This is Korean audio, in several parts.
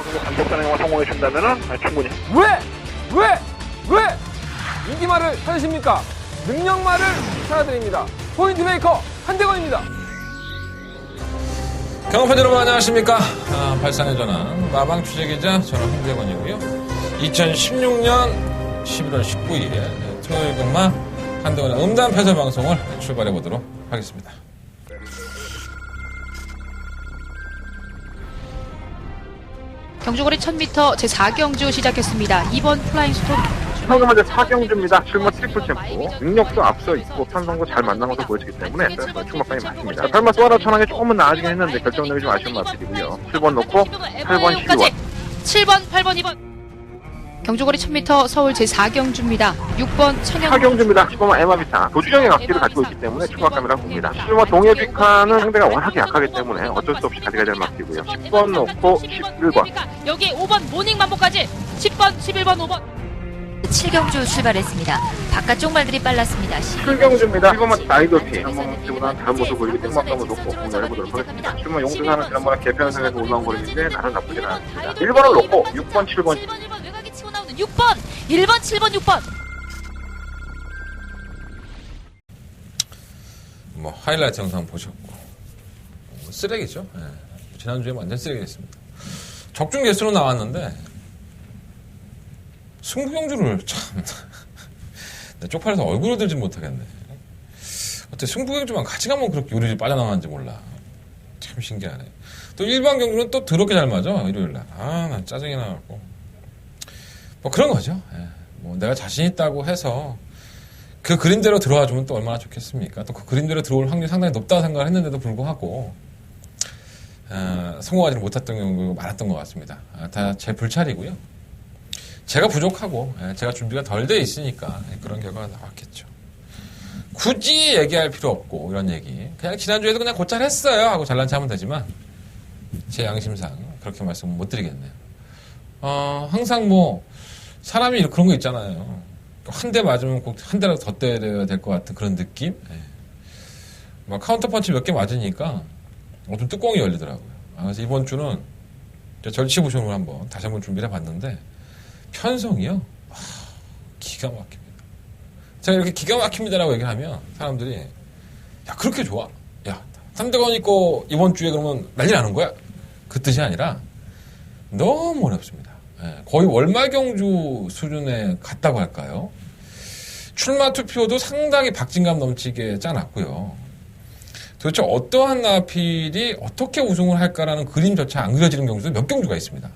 단독단행만 성공해 준다면은 충분히. 왜 인기말을 찾으십니까? 능력말을 찾아드립니다. 포인트 메이커 한대건입니다. 경험팬 여러분 안녕하십니까? 발상의 전환 마방 취재기자 저는 한대건이고요. 2016년 11월 19일 토요일 근마 한대건의 음담 패설 방송을 출발해 보도록 하겠습니다. 경주거리 1000m 제4경주 시작했습니다. 2번 플라잉 스톰. 현금제 4경주입니다. 출마 트리플 템포. 능력도 앞서 있고 편성도 잘 만난 것으로 보여지기 때문에 출마감이 많습니다. 설마 소아라 천왕이 조금은 나아지긴 했는데 결정력이 좀 아쉬운 마필이고요. 7번 놓고 8번 12번. 7번, 8번, 2번. 경주거리 1000m 서울 제4경주입니다. 6번 청양. 4경주입니다. 10번 에마비타. 도주경의 각기를 가지고 있기 때문에 출마감이라고 봅니다. 출마 동해비카는 상대가 워낙에 약하기 때문에 어쩔 수 없이 가져가야 될 마필이고요. 10번 놓고 11번. 여기 5번 모닝 만보까지 10번, 11번, 5번. 7경주 출발했습니다. 바깥쪽 말들이 빨랐습니다. 7경주입니다. 1번만 나이돌피. 한번보다 다른 모습 보이기 땡막감을 놓고 공략을 해보도록 하겠습니다. 출마 용두사는 지난번에 개편성에서 올라온 거리인데 나는 나쁘진 않습니다. 1번을 놓고 6번, 7번. 1번 외곽에 치고 나오는 6번, 1번, 7번, 6번. 뭐 하이라이트 영상 보셨고 쓰레기죠. 네. 지난주에 완전 쓰레기였습니다. 적중 개수로 나왔는데 승부경주를 참 쪽팔려서 얼굴을 들지 못하겠네. 어떻게 승부경주만 같이 가면 그렇게 요리를 빠져나가는지 몰라. 참 신기하네. 또 일반 경주는 또 더럽게 잘 맞아 일요일날. 나 짜증이 나갖고 뭐 그런 거죠. 예. 뭐 내가 자신 있다고 해서 그 그림대로 들어와 주면 또 얼마나 좋겠습니까? 또 그 그림대로 들어올 확률이 상당히 높다고 생각을 했는데도 불구하고 성공하지 못했던 경우가 많았던 것 같습니다. 다 제 불찰이고요. 제가 부족하고 제가 준비가 덜 돼 있으니까 그런 결과가 나왔겠죠. 굳이 얘기할 필요 없고 이런 얘기 그냥 지난주에도 그냥 곧잘 했어요 하고 잘난 체 하면 되지만 제 양심상 그렇게 말씀은 못 드리겠네요. 항상 뭐 사람이 그런 거 있잖아요. 한 대 맞으면 꼭 한 대라도 더 때려야 될 것 같은 그런 느낌? 막 카운터 펀치 몇 개 맞으니까 좀 뚜껑이 열리더라고요. 그래서 이번 주는 절치부심을 한번 다시 한번 준비를 해봤는데 편성이요? 기가 막힙니다. 제가 이렇게 기가 막힙니다라고 얘기를 하면 사람들이 야 그렇게 좋아? 야 3대건 있고 이번 주에 그러면 난리 나는 거야? 그 뜻이 아니라 너무 어렵습니다. 거의 월말경주 수준에 갔다고 할까요? 출마 투표도 상당히 박진감 넘치게 짜놨고요. 도대체 어떠한 나필이 어떻게 우승을 할까라는 그림조차 안 그려지는 경주도 몇 경주가 있습니다.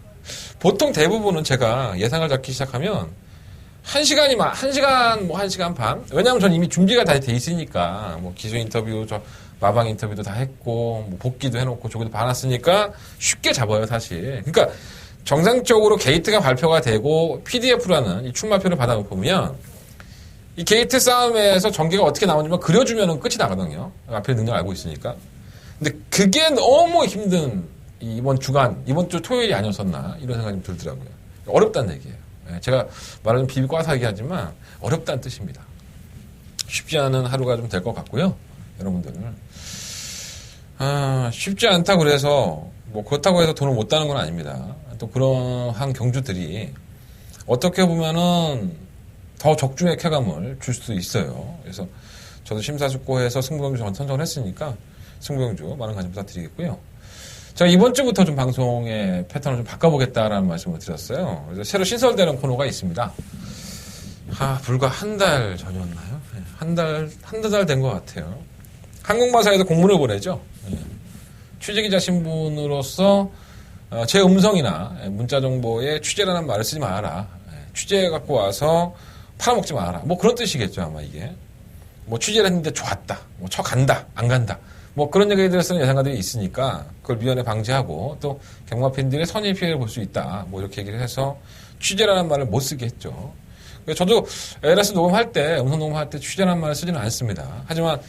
보통 대부분은 제가 예상을 잡기 시작하면 1시간 반. 왜냐하면 저는 이미 준비가 다 돼 있으니까, 뭐, 기수 인터뷰, 마방 인터뷰도 다 했고, 뭐 복귀도 해놓고, 조기도 봐놨으니까 쉽게 잡아요, 사실. 그러니까 정상적으로 게이트가 발표가 되고, PDF라는 이 출마표를 받아보면, 이 게이트 싸움에서 전개가 어떻게 나오는지만 그려주면 끝이 나거든요. 앞에 능력을 알고 있으니까. 근데 그게 너무 힘든 이번 주 토요일이 아니었었나 이런 생각이 좀 들더라고요. 어렵다는 얘기예요. 제가 말을 좀 비비 꽈서 얘기하지만 어렵다는 뜻입니다. 쉽지 않은 하루가 좀 될 것 같고요. 여러분들 쉽지 않다 그래서 뭐 그렇다고 해서 돈을 못 따는 건 아닙니다. 또 그러한 경주들이 어떻게 보면은 더 적중의 쾌감을 줄 수도 있어요. 그래서 저도 심사숙고해서 승부경주 선정을 했으니까 승부경주 많은 관심 부탁드리겠고요. 제가 이번 주부터 좀 방송의 패턴을 좀 바꿔보겠다라는 말씀을 드렸어요. 그래서 새로 신설되는 코너가 있습니다. 불과 한 달 전이었나요? 한두 달 된 것 같아요. 한국마사에도 공문을 보내죠. 취재기자 신분으로서 제 음성이나 문자 정보에 취재라는 말을 쓰지 마라. 취재 갖고 와서 팔아먹지 마라. 뭐 그런 뜻이겠죠, 아마 이게. 뭐 취재를 했는데 좋았다. 뭐 쳐 간다. 안 간다. 뭐 그런 얘기들을 쓰는 예상가들이 있으니까 그걸 미연에 방지하고 또 경마팬들의 선의 피해를 볼 수 있다. 뭐 이렇게 얘기를 해서 취재라는 말을 못 쓰게 했죠. 저도 LS 녹음할 때, 음성 녹음할 때 취재라는 말을 쓰지는 않습니다. 하지만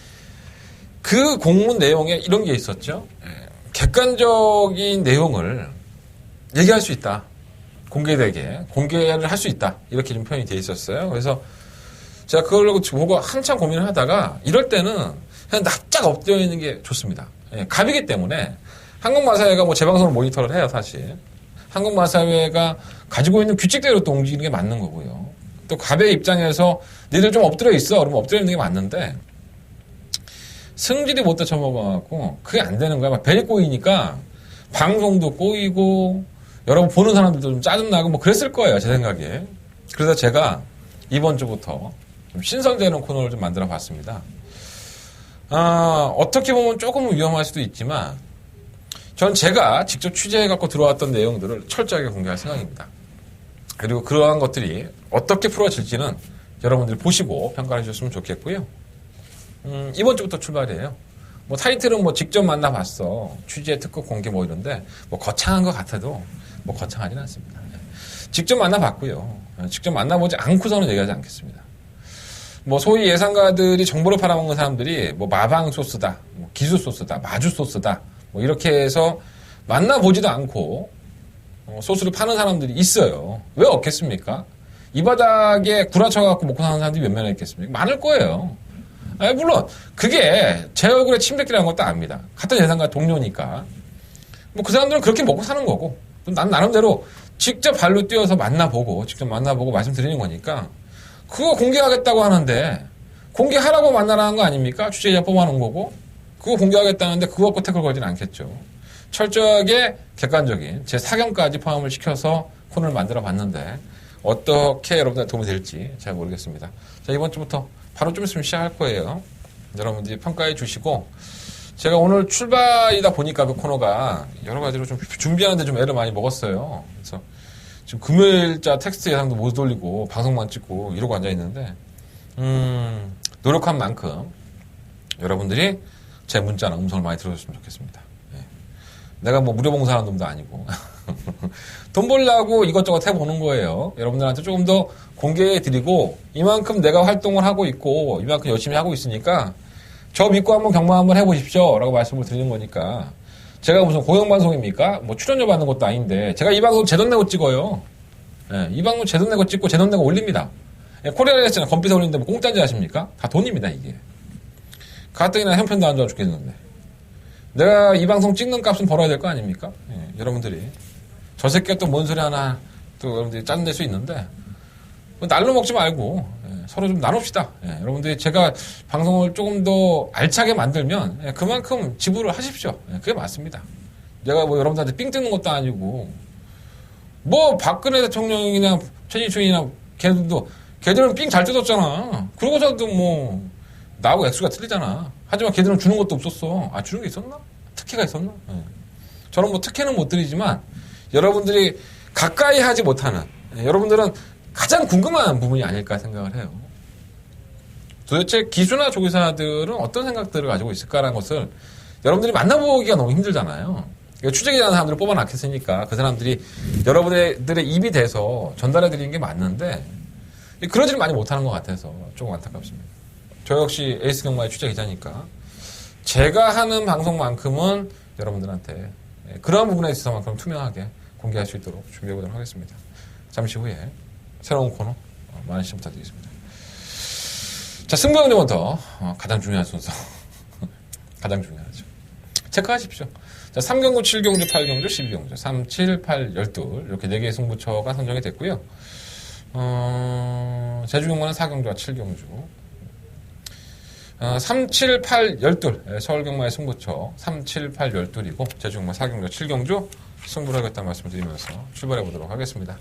그 공문 내용에 이런 게 있었죠. 객관적인 내용을 얘기할 수 있다. 공개되게. 공개를 할 수 있다. 이렇게 좀 표현이 돼 있었어요. 그래서 제가 그걸 보고 한참 고민을 하다가 이럴 때는 그냥 납작 엎드려 있는 게 좋습니다. 갑이기 때문에 한국마사회가 뭐 재방송을 모니터를 해요, 사실. 한국 마사회가 가지고 있는 규칙대로 또 움직이는 게 맞는 거고요. 또 갑의 입장에서 니들 좀 엎드려 있어. 그러면 엎드려 있는 게 맞는데 승질이 못 다쳐먹어갖고 그게 안 되는 거야. 막 벨이 꼬이니까 방송도 꼬이고 여러분 보는 사람들도 좀 짜증나고 뭐 그랬을 거예요. 제 생각에. 그래서 제가 이번 주부터 좀 신선되는 코너를 좀 만들어 봤습니다. 어떻게 보면 조금은 위험할 수도 있지만 전 제가 직접 취재해갖고 들어왔던 내용들을 철저하게 공개할 생각입니다. 그리고 그러한 것들이 어떻게 풀어질지는 여러분들이 보시고 평가해 주셨으면 좋겠고요. 이번 주부터 출발이에요. 뭐 타이틀은 뭐 직접 만나봤어. 취재, 특급 공개 뭐 이런데 뭐 거창한 것 같아도 뭐 거창하진 않습니다. 직접 만나봤고요. 직접 만나보지 않고서는 얘기하지 않겠습니다. 뭐 소위 예상가들이 정보를 팔아먹는 사람들이 뭐 마방 소스다, 뭐 기수 소스다, 마주 소스다, 뭐 이렇게 해서 만나보지도 않고 소스를 파는 사람들이 있어요. 왜 없겠습니까? 이 바닥에 구라쳐갖고 먹고 사는 사람들이 몇 명이나 있겠습니까? 많을 거예요. 아니, 물론 그게 제 얼굴에 침뱉기라는 것도 압니다. 같은 예상가 동료니까. 뭐 그 사람들은 그렇게 먹고 사는 거고 난 나름대로 직접 발로 뛰어서 만나보고 직접 만나보고 말씀드리는 거니까 그거 공개하겠다고 하는데 공개하라고 만나라는 거 아닙니까? 취재자 뽑아놓은 거고 그거 공개하겠다는데 그거 갖고 태클 걸지는 않겠죠. 철저하게 객관적인 제 사견까지 포함을 시켜서 코너를 만들어 봤는데 어떻게 여러분들 도움이 될지 잘 모르겠습니다. 자, 이번 주부터 바로 좀 있으면 시작할 거예요. 여러분들이 평가해 주시고 제가 오늘 출발이다 보니까 그 코너가 여러 가지로 좀 준비하는데 좀 애를 많이 먹었어요. 그래서 지금 금요일자 텍스트 예상도 못 올리고 방송만 찍고 이러고 앉아 있는데 노력한 만큼 여러분들이 제 문자나 음성을 많이 들어줬으면 좋겠습니다. 예. 내가 뭐 무료 봉사하는 놈도 아니고 돈 벌려고 이것저것 해보는 거예요. 여러분들한테 조금 더 공개해드리고 이만큼 내가 활동을 하고 있고 이만큼 열심히 하고 있으니까 저 믿고 한번 경마 한번 해보십시오 라고 말씀을 드리는 거니까 제가 무슨 공영방송입니까? 뭐 출연료 받는 것도 아닌데 제가 이 방송 제 돈 내고 찍어요. 예, 이 방송 제 돈 내고 찍고 제 돈 내고 올립니다. 예, 코리아에 했잖아요. 컴퓨터 올리는데 뭐 공짜인지 아십니까? 다 돈입니다 이게. 가뜩이나 형편도 안 좋아 죽겠는데 내가 이 방송 찍는 값은 벌어야 될 거 아닙니까? 예, 여러분들이 저 새끼가 또 뭔 소리 하나 또 여러분들이 짜증낼 수 있는데 날로 먹지 말고 서로 좀 나눕시다. 예, 여러분들이 제가 방송을 조금 더 알차게 만들면 그만큼 지불을 하십시오. 그게 맞습니다. 내가 뭐 여러분들한테 삥 뜯는 것도 아니고 뭐 박근혜 대통령이나 최진충이나 걔들은 삥 잘 뜯었잖아. 그러고서도 뭐 나하고 액수가 틀리잖아. 하지만 걔들은 주는 것도 없었어. 아, 주는 게 있었나? 특혜가 있었나? 예. 저는 뭐 특혜는 못 드리지만 여러분들이 가까이 하지 못하는 여러분들은 가장 궁금한 부분이 아닐까 생각을 해요. 도대체 기수나 조교사들은 어떤 생각들을 가지고 있을까라는 것을 여러분들이 만나보기가 너무 힘들잖아요. 취재기자라는 사람들을 뽑아놨겠으니까 그 사람들이 여러분들의 입이 돼서 전달해드리는 게 맞는데 그러지를 많이 못하는 것 같아서 조금 안타깝습니다. 저 역시 에이스 경마의 취재기자니까 제가 하는 방송만큼은 여러분들한테 그런 부분에 있어서만큼 투명하게 공개할 수 있도록 준비해보도록 하겠습니다. 잠시 후에 새로운 코너 많은 시청 부탁드리겠습니다. 자, 승부경제부터 가장 중요한 순서 가장 중요하죠. 체크하십시오. 자, 3경주, 7경주, 8경주, 12경주 3, 7, 8, 12 이렇게 4개의 승부처가 선정이 됐고요. 제주경마는 4경주와 7경주 3, 7, 8, 12 서울경마의 승부처 3, 7, 8, 12이고 제주경마 4경주, 7경주 승부를 하겠다는 말씀을 드리면서 출발해 보도록 하겠습니다.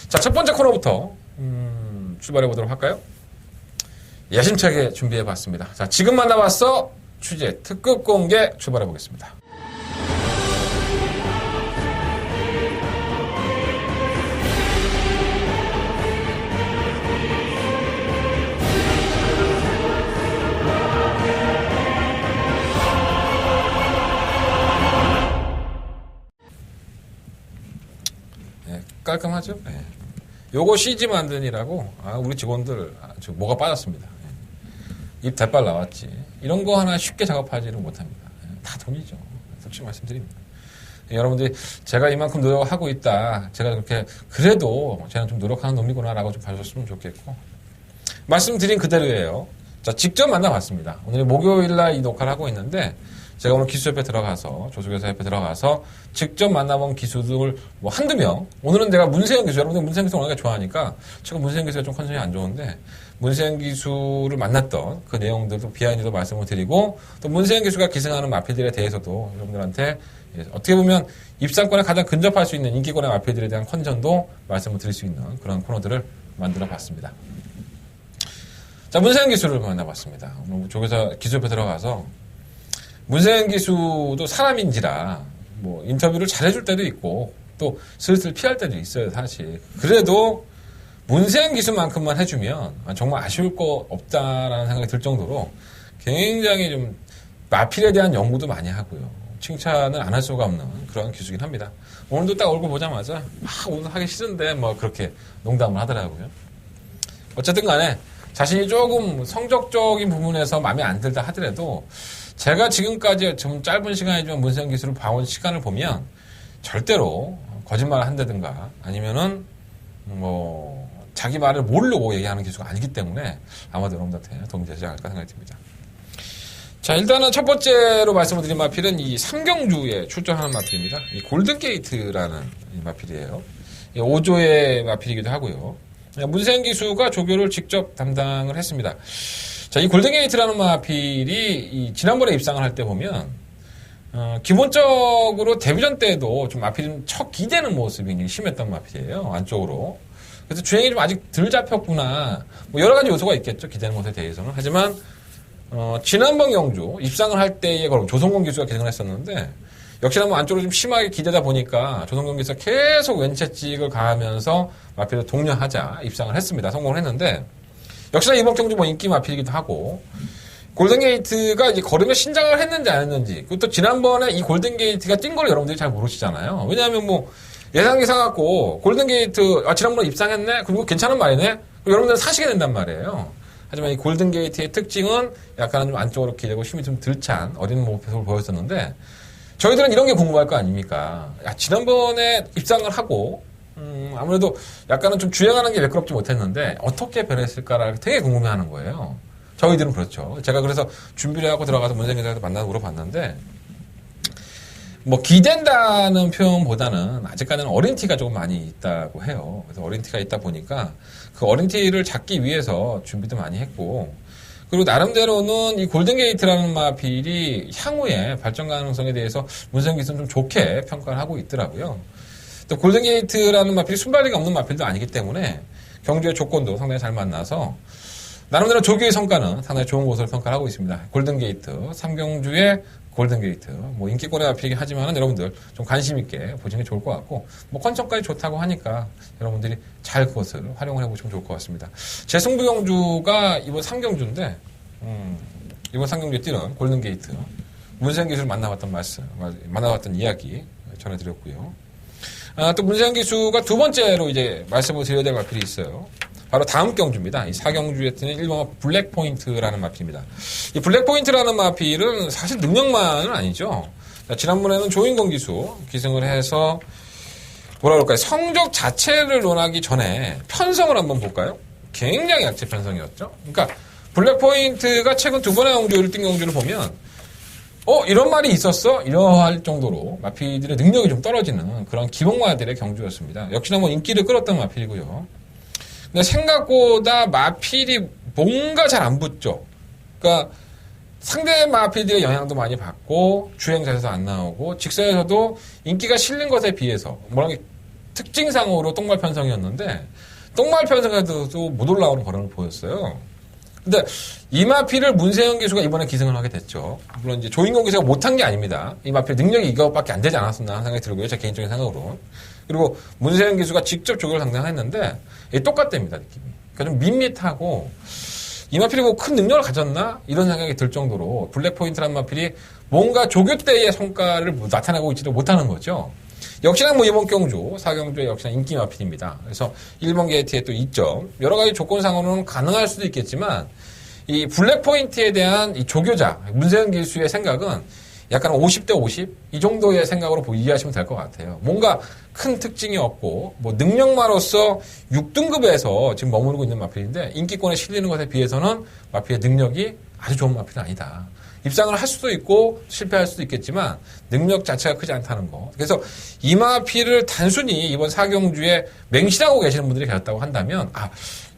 자, 첫 번째 코너부터 출발해 보도록 할까요? 야심차게 준비해 봤습니다. 자, 지금 만나봤어 취재 특급 공개 출발해 보겠습니다. 네, 깔끔하죠? 네. 요거 CG 만드니라고 우리 직원들 뭐가 빠졌습니다. 입 대빨 나왔지. 이런 거 하나 쉽게 작업하지는 못합니다. 다 돈이죠. 솔직히 말씀드립니다. 여러분들이 제가 이만큼 노력하고 있다. 제가 그렇게 그래도 제가 좀 노력하는 놈이구나라고 좀 봐주셨으면 좋겠고 말씀드린 그대로예요. 자, 직접 만나봤습니다. 오늘 목요일날 이 녹화를 하고 있는데 제가 오늘 기수협회 들어가서, 조수교사협회 들어가서 직접 만나본 기수들 뭐 한두 명, 오늘은 내가 문세영 기수, 여러분들 문세영 기수 워낙에 좋아하니까 제가 문세영 기수가 좀 컨디션이 안 좋은데 문세영 기수를 만났던 그 내용들도 비하인드도 말씀을 드리고 또 문세영 기수가 기승하는 마필들에 대해서도 여러분들한테 어떻게 보면 입상권에 가장 근접할 수 있는 인기권의 마필들에 대한 컨디션도 말씀을 드릴 수 있는 그런 코너들을 만들어 봤습니다. 자, 문세영 기수를 만나봤습니다. 오늘 조교사 기수협회 들어가서 문세영 기수도 사람인지라 뭐 인터뷰를 잘해줄 때도 있고 또 슬슬 피할 때도 있어요, 사실. 그래도 문세영 기수만큼만 해주면 정말 아쉬울 거 없다라는 생각이 들 정도로 굉장히 좀 마필에 대한 연구도 많이 하고요. 칭찬을 안 할 수가 없는 그런 기수긴 합니다. 오늘도 딱 얼굴 보자마자 오늘 하기 싫은데 뭐 그렇게 농담을 하더라고요. 어쨌든 간에 자신이 조금 성적적인 부분에서 마음에 안 들다 하더라도 제가 지금까지 좀 짧은 시간이지만 문세영 기수를 봐온 시간을 보면 절대로 거짓말을 한다든가 아니면은 뭐 자기 말을 모르고 얘기하는 기수가 아니기 때문에 아마도 여러분들한테 도움이 되지 않을까 생각이 듭니다. 자, 일단은 첫 번째로 말씀을 드린 마필은 이 삼경주에 출전하는 마필입니다. 이 골든게이트라는 이 마필이에요. 5조의 마필이기도 하고요. 문세영 기수가 조교를 직접 담당을 했습니다. 자, 이 골든게이트라는 마필이 이 지난번에 입상을 할 때 보면 기본적으로 데뷔전 때도 좀 마필이 척 기대는 모습이 굉장히 심했던 마필이에요. 안쪽으로. 그래서 주행이 좀 아직 덜 잡혔구나. 뭐 여러 가지 요소가 있겠죠. 기대는 모습에 대해서는. 하지만 지난번 경주 입상을 할 때에 그럼 조성공 기수가 기승을 했었는데 역시나 뭐 안쪽으로 좀 심하게 기대다 보니까 조성공 기수가 계속 왼채찍을 가하면서 마필을 독려하자 입상을 했습니다. 성공을 했는데 역시나 이번 경주 뭐 인기 마필이기도 하고 골든게이트가 이제 걸으며 신장을 했는지 안 했는지 그리고 또 지난번에 이 골든게이트가 뛴 걸 여러분들이 잘 모르시잖아요. 왜냐하면 뭐 예상이 상하고 골든게이트 지난번에 입상했네? 그리고 괜찮은 말이네? 그리고 여러분들은 사시게 된단 말이에요. 하지만 이 골든게이트의 특징은 약간은 좀 안쪽으로 기대고 힘이 좀 덜 찬 어린 모습을 보였었는데 저희들은 이런 게 궁금할 거 아닙니까? 지난번에 입상을 하고 아무래도 약간은 좀 주행하는 게 매끄럽지 못했는데 어떻게 변했을까를 되게 궁금해하는 거예요. 저희들은 그렇죠. 제가 그래서 준비를 하고 들어가서 문세영 기자한테 만나서 물어봤는데 뭐 기댄다는 표현보다는 아직까지는 어린 티가 조금 많이 있다고 해요. 그래서 어린 티가 있다 보니까 그 어린 티를 잡기 위해서 준비도 많이 했고 그리고 나름대로는 이 골든게이트라는 마필이 향후에 발전 가능성에 대해서 문세영 기수는 좀 좋게 평가를 하고 있더라고요. 또 골든게이트라는 마필이 순발리가 없는 마필도 아니기 때문에 경주의 조건도 상당히 잘 만나서 나름대로 조교의 성과는 상당히 좋은 것으로 평가를 하고 있습니다. 골든게이트, 삼경주의 골든게이트. 뭐 인기권의 마필이긴 하지만 여러분들 좀 관심 있게 보시는 게 좋을 것 같고 뭐 컨디션까지 좋다고 하니까 여러분들이 잘 그것을 활용을 해보시면 좋을 것 같습니다. 제 승부경주가 이번 삼경주인데 이번 삼경주에 뛰는 골든게이트 문세영 기수를 만나봤던 이야기 전해드렸고요. 또 문세영 기수가 두 번째로 이제 말씀을 드려야 될 마필이 있어요. 바로 다음 경주입니다. 이 4경주에 뛰는 1번 블랙포인트라는 마필입니다. 이 블랙포인트라는 마필은 사실 능력만은 아니죠. 지난번에는 조인권 기수 기승을 해서 뭐라 그럴까요? 성적 자체를 논하기 전에 편성을 한번 볼까요? 굉장히 약체 편성이었죠. 그러니까 블랙포인트가 최근 두 번의 경주를 뛴 경주를 보면 이런 말이 있었어? 이러할 정도로 마필들의 능력이 좀 떨어지는 그런 기복마들의 경주였습니다. 역시나 뭐 인기를 끌었던 마필이고요. 근데 생각보다 마필이 뭔가 잘 안 붙죠. 그러니까 상대 마필들의 영향도 많이 받고 주행자에서 안 나오고 직선에서도 인기가 실린 것에 비해서 뭐라 특징상으로 똥말 편성이었는데 똥말 편성에서도 못 올라오는 걸음을 보였어요. 근데 이 마필을 문세영 기수가 이번에 기승을 하게 됐죠. 물론 이제 조인권 기수가 못한 게 아닙니다. 이 마필 능력이 이것밖에 안 되지 않았었나 하는 생각이 들고요. 제 개인적인 생각으로. 그리고 문세영 기수가 직접 조교를 담당했는데 똑같답니다, 느낌이. 그러니까 좀 밋밋하고 이 마필이 뭐 큰 능력을 가졌나? 이런 생각이 들 정도로 블랙포인트라는 마필이 뭔가 조교 때의 성과를 나타내고 있지도 못하는 거죠. 역시나 뭐 이번 경주, 4경주에 역시나 인기 마필입니다. 그래서 1번 게이트에 또 2점. 여러 가지 조건상으로는 가능할 수도 있겠지만 이 블랙포인트에 대한 이 조교자, 문세영 기수의 생각은 약간 50대 50? 이 정도의 생각으로 이해하시면 될 것 같아요. 뭔가 큰 특징이 없고, 뭐 능력마로서 6등급에서 지금 머무르고 있는 마필인데, 인기권에 실리는 것에 비해서는 마필의 능력이 아주 좋은 마필은 아니다. 입상을 할 수도 있고 실패할 수도 있겠지만 능력 자체가 크지 않다는 거. 그래서 이마필을 단순히 이번 4경주에 맹신하고 계시는 분들이 계셨다고 한다면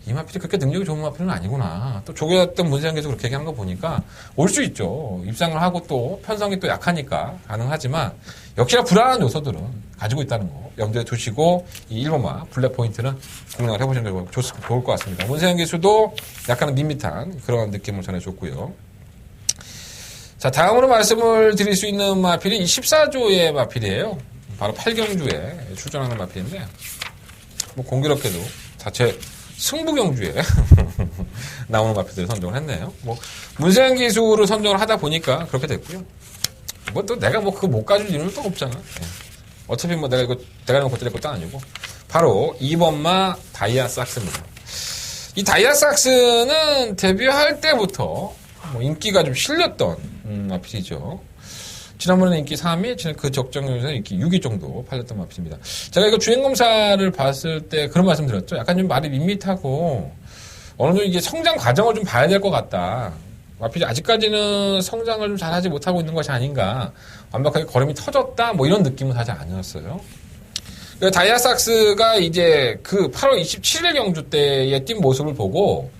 이마필이 그렇게 능력이 좋은 마필은 아니구나. 또 조교였던 문세영 교수 그렇게 얘기하는 거 보니까 올 수 있죠. 입상을 하고 또 편성이 또 약하니까 가능하지만 역시나 불안한 요소들은 가지고 있다는 거 염두에 두시고 이 1번마 블랙 포인트는 공략을 해보시는 게 좋을 것 같습니다. 문세영 교수도 약간은 밋밋한 그런 느낌을 전해줬고요. 자, 다음으로 말씀을 드릴 수 있는 마필이 이 14조의 마필이에요. 바로 8경주에 출전하는 마필인데 뭐 공교롭게도 자체 승부경주에 나오는 마필들을 선정을 했네요. 뭐 문세영 기수를 선정을 하다 보니까 그렇게 됐고요. 뭐 또 내가 뭐 그거 못 가질 이유는 또 없잖아. 예. 어차피 뭐 내가 이거 못 드릴 것도 아니고 바로 2번마 다이아삭스입니다. 이 다이아삭스는 데뷔할 때부터 뭐 인기가 좀 실렸던 마필이죠. 지난번에는 인기 3위, 그 적정률에서는 인기 6위 정도 팔렸던 마필입니다. 제가 이거 주행검사를 봤을 때 그런 말씀 드렸죠. 약간 좀 말이 밋밋하고 어느 정도 이게 성장 과정을 좀 봐야 될 것 같다. 마필이 아직까지는 성장을 좀 잘하지 못하고 있는 것이 아닌가. 완벽하게 걸음이 터졌다. 뭐 이런 느낌은 사실 아니었어요. 다이아삭스가 이제 그 8월 27일 경주 때의 뛴 모습을 보고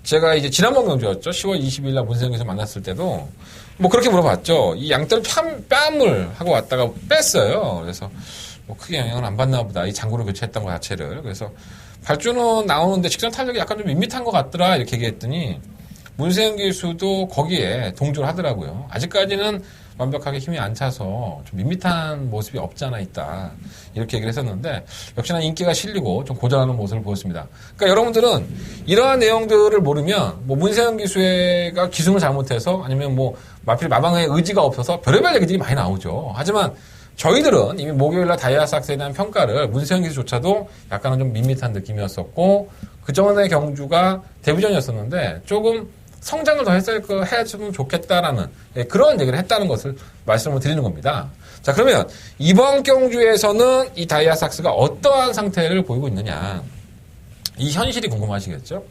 제가 이제 지난번 경주였죠. 10월 20일 날 문세영에서 만났을 때도 뭐 그렇게 물어봤죠. 이 양떼를 뺨을 하고 왔다가 뺐어요. 그래서 뭐 크게 영향을 안 받나 보다. 이 장구를 교체했던 것 자체를. 그래서 발주는 나오는데 직전 탄력이 약간 좀 밋밋한 것 같더라. 이렇게 얘기했더니 문세영 기수도 거기에 동조를 하더라고요. 아직까지는 완벽하게 힘이 안 차서 좀 밋밋한 모습이 없지 않아 있다. 이렇게 얘기를 했었는데 역시나 인기가 실리고 좀 고전하는 모습을 보였습니다. 그러니까 여러분들은 이러한 내용들을 모르면 뭐 문세영 기수가 기승을 잘못해서 아니면 뭐 마필 마방의 의지가 없어서 별의별 얘기들이 많이 나오죠. 하지만 저희들은 이미 목요일날 다이아삭스에 대한 평가를 문세영 기수조차도 약간은 좀 밋밋한 느낌이었었고 그 전의 경주가 데뷔전이었었는데 조금 성장을 더 했으면 좋겠다라는 그런 얘기를 했다는 것을 말씀을 드리는 겁니다. 자, 그러면 이번 경주에서는 이 다이아삭스가 어떠한 상태를 보이고 있느냐. 이 현실이 궁금하시겠죠?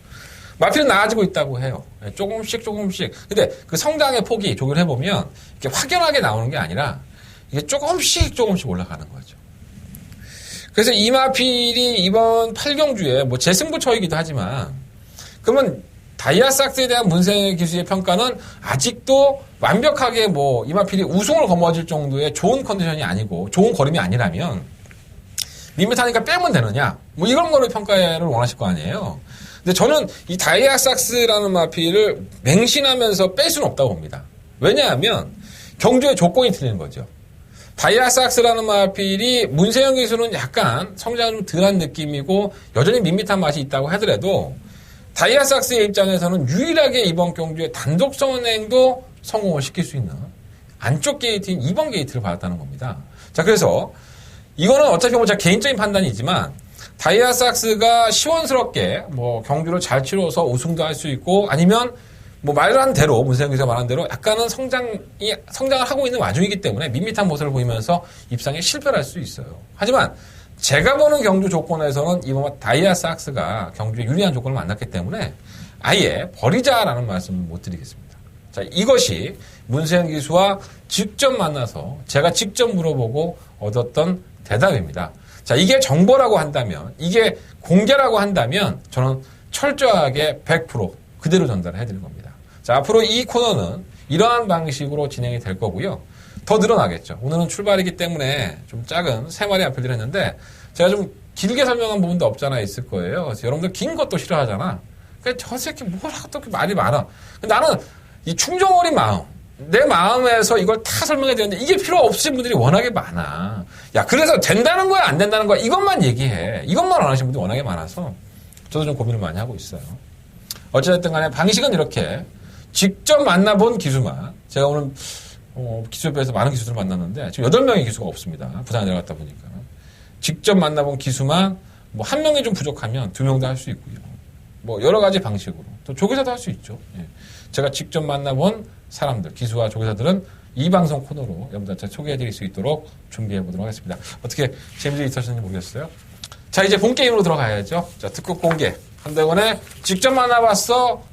마필은 나아지고 있다고 해요. 조금씩. 근데 그 성장의 폭이 조교를 해보면 이렇게 확연하게 나오는 게 아니라 이게 조금씩 올라가는 거죠. 그래서 이 마필이 이번 8경주에 뭐 재승부처이기도 하지만 그러면 다이아삭스에 대한 문세영 기수의 평가는 아직도 완벽하게 뭐 이마필이 우승을 거머쥘 정도의 좋은 컨디션이 아니고 좋은 걸음이 아니라면 밋밋하니까 빼면 되느냐 뭐 이런 거를 평가를 원하실 거 아니에요. 근데 저는 이 다이아삭스라는 마필을 맹신하면서 뺄 수는 없다고 봅니다. 왜냐하면 경주의 조건이 틀리는 거죠. 다이아삭스라는 마필이 문세영 기수는 약간 성장이 좀 덜한 느낌이고 여전히 밋밋한 맛이 있다고 하더라도 다이아삭스의 입장에서는 유일하게 이번 경주에 단독 선행도 성공을 시킬 수 있는 안쪽 게이트인 2번 게이트를 받았다는 겁니다. 자, 그래서 이거는 어차피 뭐 제 개인적인 판단이지만 다이아삭스가 시원스럽게 뭐 경주를 잘 치러서 우승도 할 수 있고 아니면 뭐 말한 대로 문세영 기자가 말한 대로 약간은 성장을 하고 있는 와중이기 때문에 밋밋한 모습을 보이면서 입상에 실패를 할 수 있어요. 하지만 제가 보는 경주 조건에서는 이번 다이아삭스가 경주에 유리한 조건을 만났기 때문에 아예 버리자라는 말씀을 못 드리겠습니다. 자, 이것이 문세영 기수와 직접 만나서 제가 직접 물어보고 얻었던 대답입니다. 자, 이게 정보라고 한다면, 이게 공개라고 한다면 저는 철저하게 100% 그대로 전달을 해드릴 겁니다. 자, 앞으로 이 코너는 이러한 방식으로 진행이 될 거고요. 더 늘어나겠죠. 오늘은 출발이기 때문에 좀 작은 3마리 앞을 했는데 제가 좀 길게 설명한 부분도 없잖아 있을 거예요. 그래서 여러분들 긴 것도 싫어하잖아. 그러니까 저 새끼 뭘 하고 또 말이 많아. 나는 이 충정 어린 마음, 내 마음에서 이걸 다 설명해야 되는데 이게 필요 없으신 분들이 워낙에 많아. 야, 그래서 된다는 거야 안 된다는 거야 이것만 얘기해. 이것만 안 하시는 분들이 워낙에 많아서 저도 좀 고민을 많이 하고 있어요. 어쨌든 간에 방식은 이렇게 직접 만나본 기수만 제가 오늘 기수협회에서 많은 기수들을 만났는데 지금 8명의 기수가 없습니다. 부산에 내려갔다 보니까. 직접 만나본 기수만 뭐 1명이 좀 부족하면 2명도 할 수 있고요. 뭐 여러 가지 방식으로. 또 조교사도 할 수 있죠. 예. 제가 직접 만나본 사람들, 기수와 조교사들은 이 방송 코너로 여러분들한테 소개해드릴 수 있도록 준비해보도록 하겠습니다. 어떻게 재미들이 있으셨는지 모르겠어요. 자, 이제 본 게임으로 들어가야죠. 자, 특급 공개. 한대원에 직접 만나봤어.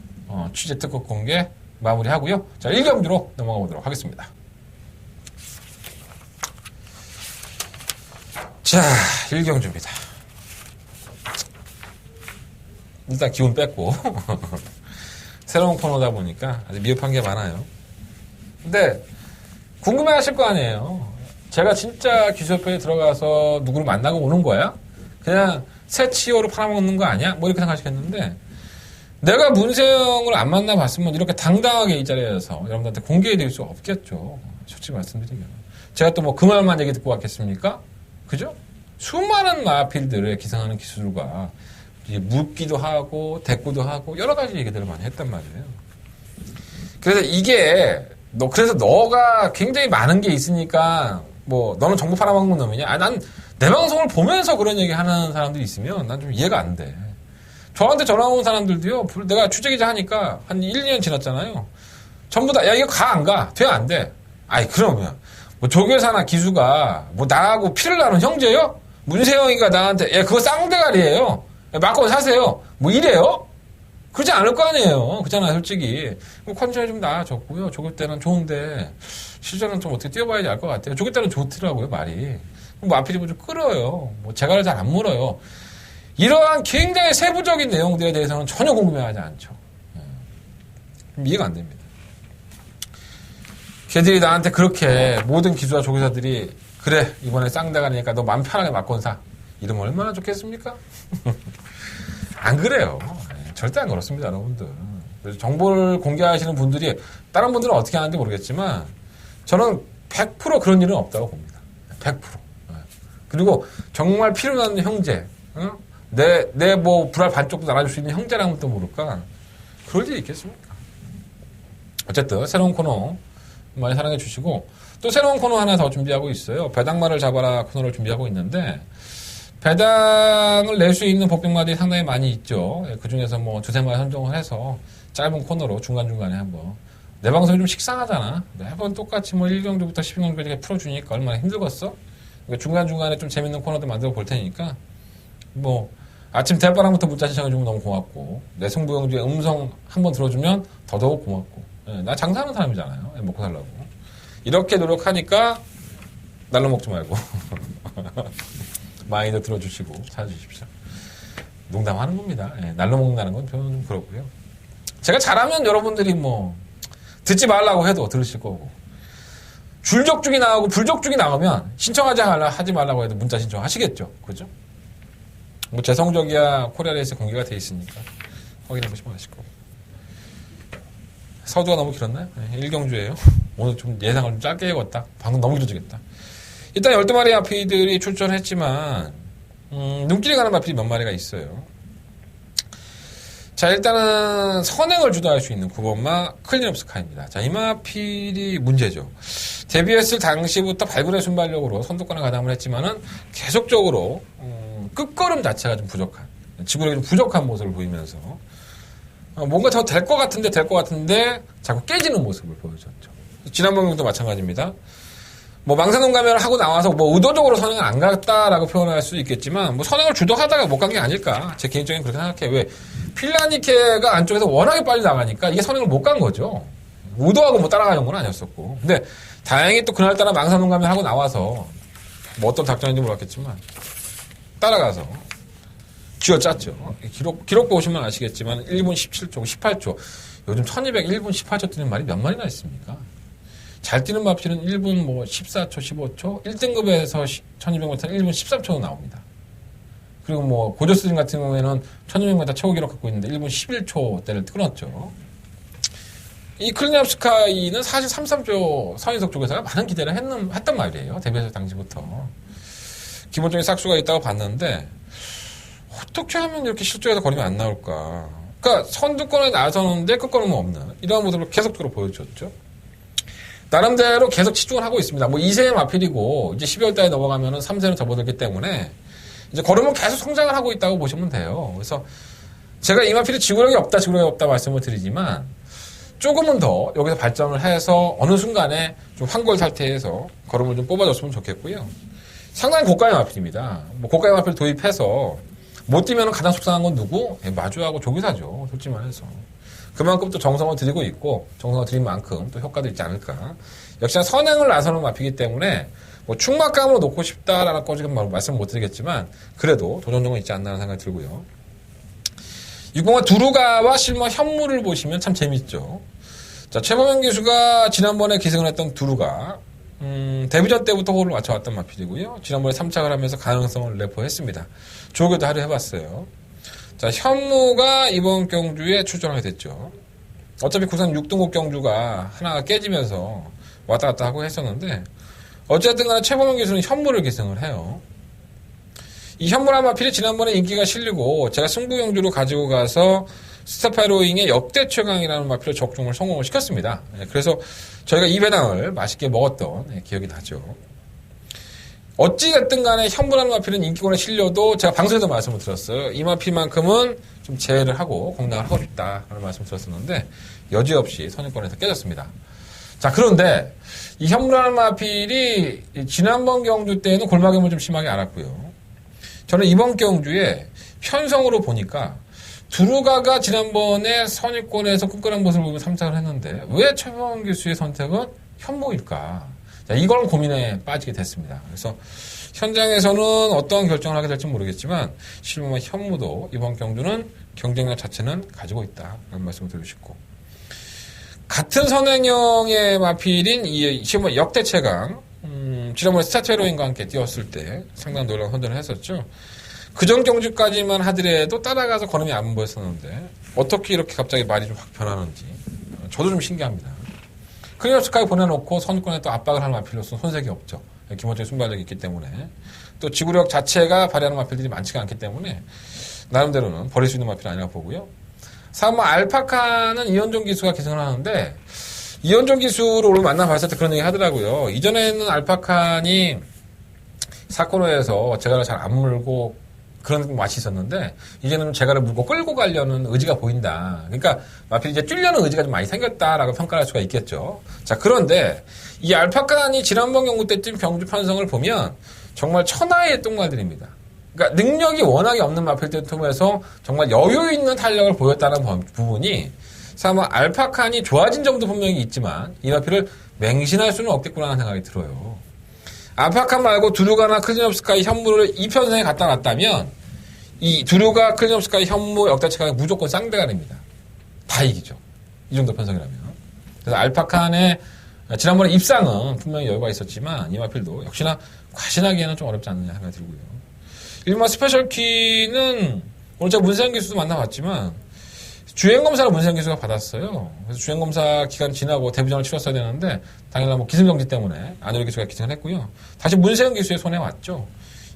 취재 특급 공개 마무리하고요. 자, 1경주로 넘어가 보도록 하겠습니다. 자, 1경주입니다. 일단 기운 뺐고 새로운 코너다 보니까 아주 미흡한 게 많아요. 근데 궁금해하실 거 아니에요. 제가 진짜 기술협회에 들어가서 누구를 만나고 오는 거야? 그냥 새 치어로 팔아먹는 거 아니야? 뭐 이렇게 생각하시겠는데, 내가 문세영을 안 만나봤으면 이렇게 당당하게 이 자리에서 여러분들한테 공개해드릴 수 없겠죠. 솔직히 말씀드리면. 제가 또 뭐 그 말만 얘기 듣고 왔겠습니까? 그죠? 수많은 마필들을 기생하는 기술과 묻기도 하고 대꾸도 하고 여러 가지 얘기들을 많이 했단 말이에요. 그래서 이게 그래서 너가 굉장히 많은 게 있으니까 뭐 너는 정보 팔아먹는 놈이냐? 난 내 방송을 보면서 그런 얘기 하는 사람들이 있으면 난 좀 이해가 안 돼. 저한테 전화 온 사람들도요. 내가 취재기자 하니까 한 1, 2년 지났잖아요. 전부 다 야 이거 가 안 가? 돼 안 돼? 아이 그러면 뭐 조교사나 기수가 뭐 나하고 피를 나눈 형제요? 문세영이가 나한테 야 그거 쌍대가리예요. 막건 사세요. 뭐 이래요? 그러지 않을 거 아니에요. 그렇잖아요, 솔직히. 뭐 컨디션이 좀 나아졌고요. 조교 때는 좋은데 실전은 좀 어떻게 뛰어봐야지 알 것 같아요. 조교 때는 좋더라고요, 말이. 뭐 앞이 좀 끌어요. 뭐 제가를 잘 안 물어요. 이러한 굉장히 세부적인 내용들에 대해서는 전혀 궁금해하지 않죠. 이해가 안 됩니다. 걔들이 나한테 그렇게 모든 기수와 조교사들이 그래 이번에 쌍대가리니까 너 마음 편하게 맞건 사. 이러면 얼마나 좋겠습니까? 안 그래요. 절대 안 그렇습니다, 여러분들. 그래서 정보를 공개하시는 분들이 다른 분들은 어떻게 하는지 모르겠지만 저는 100% 그런 일은 없다고 봅니다. 100%. 그리고 정말 필요한 형제, 내 뭐 불알 반쪽도 나눠줄 수 있는 형제라면 또 모를까? 그럴 일이 있겠습니까? 어쨌든 새로운 코너 많이 사랑해 주시고 또 새로운 코너 하나 더 준비하고 있어요. 배당말을 잡아라 코너를 준비하고 있는데 배당을 낼 수 있는 복병마들이 상당히 많이 있죠. 그 중에서 뭐 두세 마리 선정을 해서 짧은 코너로 중간중간에 한번 내 방송이 좀 식상하잖아. 매번 똑같이 뭐 1경주부터 12경주까지 풀어주니까 얼마나 힘들겠어? 그러니까 중간중간에 좀 재밌는 코너도 만들어 볼 테니까 뭐 아침 대바람부터 문자 신청해주면 너무 고맙고 내 승부영주의 음성 한번 들어주면 더더욱 고맙고 나 장사하는 사람이잖아요. 먹고 살라고 이렇게 노력하니까 날로 먹지 말고 많이들 들어주시고 찾아주십시오. 농담하는 겁니다. 날로 먹는다는 건 저는 좀 그렇고요. 제가 잘하면 여러분들이 뭐 듣지 말라고 해도 들으실 거고 줄적죽이 나오고 불적죽이 나오면 하지 말라고 해도 문자 신청하시겠죠. 그죠? 뭐 제 성적이야 코리아레이스 공개가 돼 있으니까 확인해 보시면 아실 거고. 서두가 너무 길었나요? 1경주예요. 오늘 좀 예상을 좀 짧게 해왔다. 방금 너무 길어지겠다. 일단 12마리 마피들이 출전했지만 눈길이 가는 마필이 몇 마리가 있어요. 자, 일단은 선행을 주도할 수 있는 9번마 클린업스카입니다. 자, 이 마필이 문제죠. 데뷔했을 당시부터 발굴의 순발력으로 선두권에 가담을 했지만은 계속적으로 끝걸음 자체가 좀 부족한, 지구력이 좀 부족한 모습을 보이면서 뭔가 더 될 것 같은데 자꾸 깨지는 모습을 보여줬죠. 지난번도 마찬가지입니다. 뭐 망사동 가면을 하고 나와서 뭐 의도적으로 선행을 안 갔다라고 표현할 수 있겠지만 뭐 선행을 주도하다가 못 간 게 아닐까. 제 개인적인 그렇게 생각해요. 왜 필라니케가 안쪽에서 워낙에 빨리 나가니까 이게 선행을 못 간 거죠. 의도하고 뭐 따라가는 건 아니었었고. 근데 다행히 또 그날따라 망사동 가면 하고 나와서 뭐 어떤 작전인지 몰랐겠지만 따라가서 쥐어짰죠. 기록 보시면 아시겠지만 1분 17초, 18초. 요즘 1200 1분 18초 뛰는 말이 몇 마리나 있습니까? 잘 뛰는 마필은 1분 뭐 14초, 15초, 1등급에서 1200m 1분 13초 나옵니다. 그리고 뭐 고저스진 같은 경우에는 1200m 최고 기록 갖고 있는데 1분 11초대를 끊었죠. 이 클린업스카이는 사실 3,3조 서인석 쪽에서 많은 기대를 했단 말이에요. 데뷔했을 당시부터. 기본적인 싹수가 있다고 봤는데 어떻게 하면 이렇게 실적에서 거리면 안 나올까. 그러니까 선두권에 나서는데 끝걸음은 없는 이러한 모습을 계속적으로 보여줬죠. 나름대로 계속 치중을 하고 있습니다. 뭐 2세의 마필이고 이제 12월 달에 넘어가면은 3세는 접어들기 때문에 이제 걸음은 계속 성장을 하고 있다고 보시면 돼요. 그래서 제가 이 마필이 지구력이 없다 말씀을 드리지만 조금은 더 여기서 발전을 해서 어느 순간에 좀 환골탈태해서 걸음을 좀 뽑아줬으면 좋겠고요. 상당히 고가의 마필입니다. 뭐 고가의 마필 도입해서 못 뛰면 가장 속상한 건 누구? 마주하고 조교사죠. 솔직히 말해서. 그만큼 또 정성을 들이고 있고 정성을 들인 만큼 또 효과도 있지 않을까. 역시나 선행을 나서는 마피이기 때문에 뭐 충막감으로 놓고 싶다라고 지금 말씀 못 드리겠지만 그래도 도전종은 있지 않나 하는 생각이 들고요. 6번과 두루가와 실버 현무를 보시면 참 재밌죠. 자, 최범현 기수가 지난번에 기승을 했던 두루가 데뷔전 때부터 호를 맞춰왔던 마필이고요. 지난번에 3착을 하면서 가능성을 내포했습니다. 조교도 하루 해봤어요. 자, 현무가 이번 경주에 출전하게 됐죠. 어차피 구산 6등급 경주가 하나가 깨지면서 왔다 갔다 하고 했었는데 어쨌든 간에 최범현 기수는 현무를 기승을 해요. 이 현무란 마필이 지난번에 인기가 실리고 제가 승부 경주로 가지고 가서 스타파로잉의 역대 최강이라는 마필로 적중을 성공을 시켰습니다. 그래서 저희가 이 배당을 맛있게 먹었던 기억이 나죠. 어찌됐든 간에 현무라는 마필은 인기권에 실려도 제가 방송에도 말씀을 드렸어요. 이 마필만큼은 좀 제외를 하고 공략을 하고 싶다라는 말씀을 드렸었는데 여지없이 선입권에서 깨졌습니다. 자, 그런데 이 현무라는 마필이 지난번 경주 때는 골마겸을 좀 심하게 앓았고요. 저는 이번 경주에 편성으로 보니까 두루가가 지난번에 선입권에서 끈끈한 모습을 보며 3착을 했는데 왜 최범현 기수의 선택은 현무일까? 자, 이걸 고민에 빠지게 됐습니다. 그래서 현장에서는 어떠한 결정을 하게 될지 모르겠지만 실무와 현무도 이번 경주는 경쟁력 자체는 가지고 있다라는 말씀을 드리고 싶고 같은 선행형의 마필인 이 실무 역대 최강 지난번에 스타트헤로인과 함께 뛰었을 때 상당한 놀라운 선전을 했었죠. 그전 경주까지만 하더라도 따라가서 걸음이 안 보였었는데 어떻게 이렇게 갑자기 말이 좀 확 변하는지 저도 좀 신기합니다. 클리너스카이 보내놓고 선권에 또 압박을 하는 마필로서 손색이 없죠. 기본적인 순발력이 있기 때문에 또 지구력 자체가 발휘하는 마필들이 많지가 않기 때문에 나름대로는 버릴 수 있는 마필은 아니라고 보고요. 3번 알파카는 이현종 기수가 기승을 하는데 이현종 기수를 오늘 만나봤을 때 그런 얘기 하더라고요. 이전에는 알파칸이 사코노에서 제가를 잘 안 물고 그런 맛이 있었는데 이제는 제가를 물고 끌고 가려는 의지가 보인다. 그러니까 마필이 이제 뛰려는 의지가 좀 많이 생겼다라고 평가할 수가 있겠죠. 자, 그런데 이 알파칸이 지난번 경주 때 뛴 경주 편성을 보면 정말 천하의 똥말들입니다. 그러니까 능력이 워낙에 없는 마필들을 통해서 정말 여유 있는 탄력을 보였다는 부분이 사실 알파칸이 좋아진 점도 분명히 있지만 이 마필을 맹신할 수는 없겠구나 하는 생각이 들어요. 알파칸 말고 두루가나 클리нов스카이 현무를 이 편성에 갖다 놨다면 이 두루가 클리nov스카이 현무 역대 최강이 무조건 쌍대가 됩니다. 다 이기죠. 이 정도 편성이라면. 그래서 알파칸의 지난번에 입상은 분명히 여유가 있었지만 이 마필도 역시나 과신하기에는 좀 어렵지 않느냐 생각이 들고요. 일반 스페셜 키는 오늘 제가 문세영 기수도 만나봤지만 주행검사를 문세영 기수가 받았어요. 그래서 주행검사 기간이 지나고 데뷔전을 치렀어야 되는데 당연히 뭐 기승정지 때문에 안효리 기수가 기승을 했고요. 다시 문세영 기수의 손에 왔죠.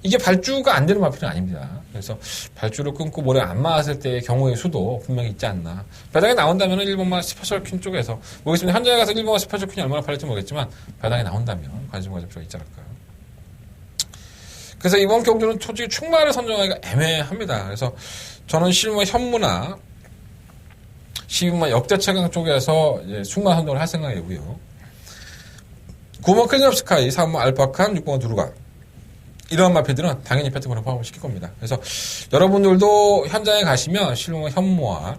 이게 발주가 안 되는 마필은 아닙니다. 그래서 발주를 끊고 모래 안 맞았을 때의 경우의 수도 분명히 있지 않나. 배당에 나온다면 1번만 스페셜 퀸 쪽에서 모르겠습니다. 현장에 가서 1번만 스페셜 퀸이 얼마나 팔릴지 모르겠지만 배당에 나온다면 관심 가질 필요가 있지 않을까요. 그래서 이번 경주는 솔직히 충마를 선정하기가 애매합니다. 그래서 저는 실무 현무나 12번 역대 최강 쪽에서 충마 선정을 할 생각이고요. 9번 클리nov스카이, 3번 알파칸, 6번 두루가 이런 마필들은 당연히 패트권에 포함을 시킬 겁니다. 그래서 여러분들도 현장에 가시면 실무 현무와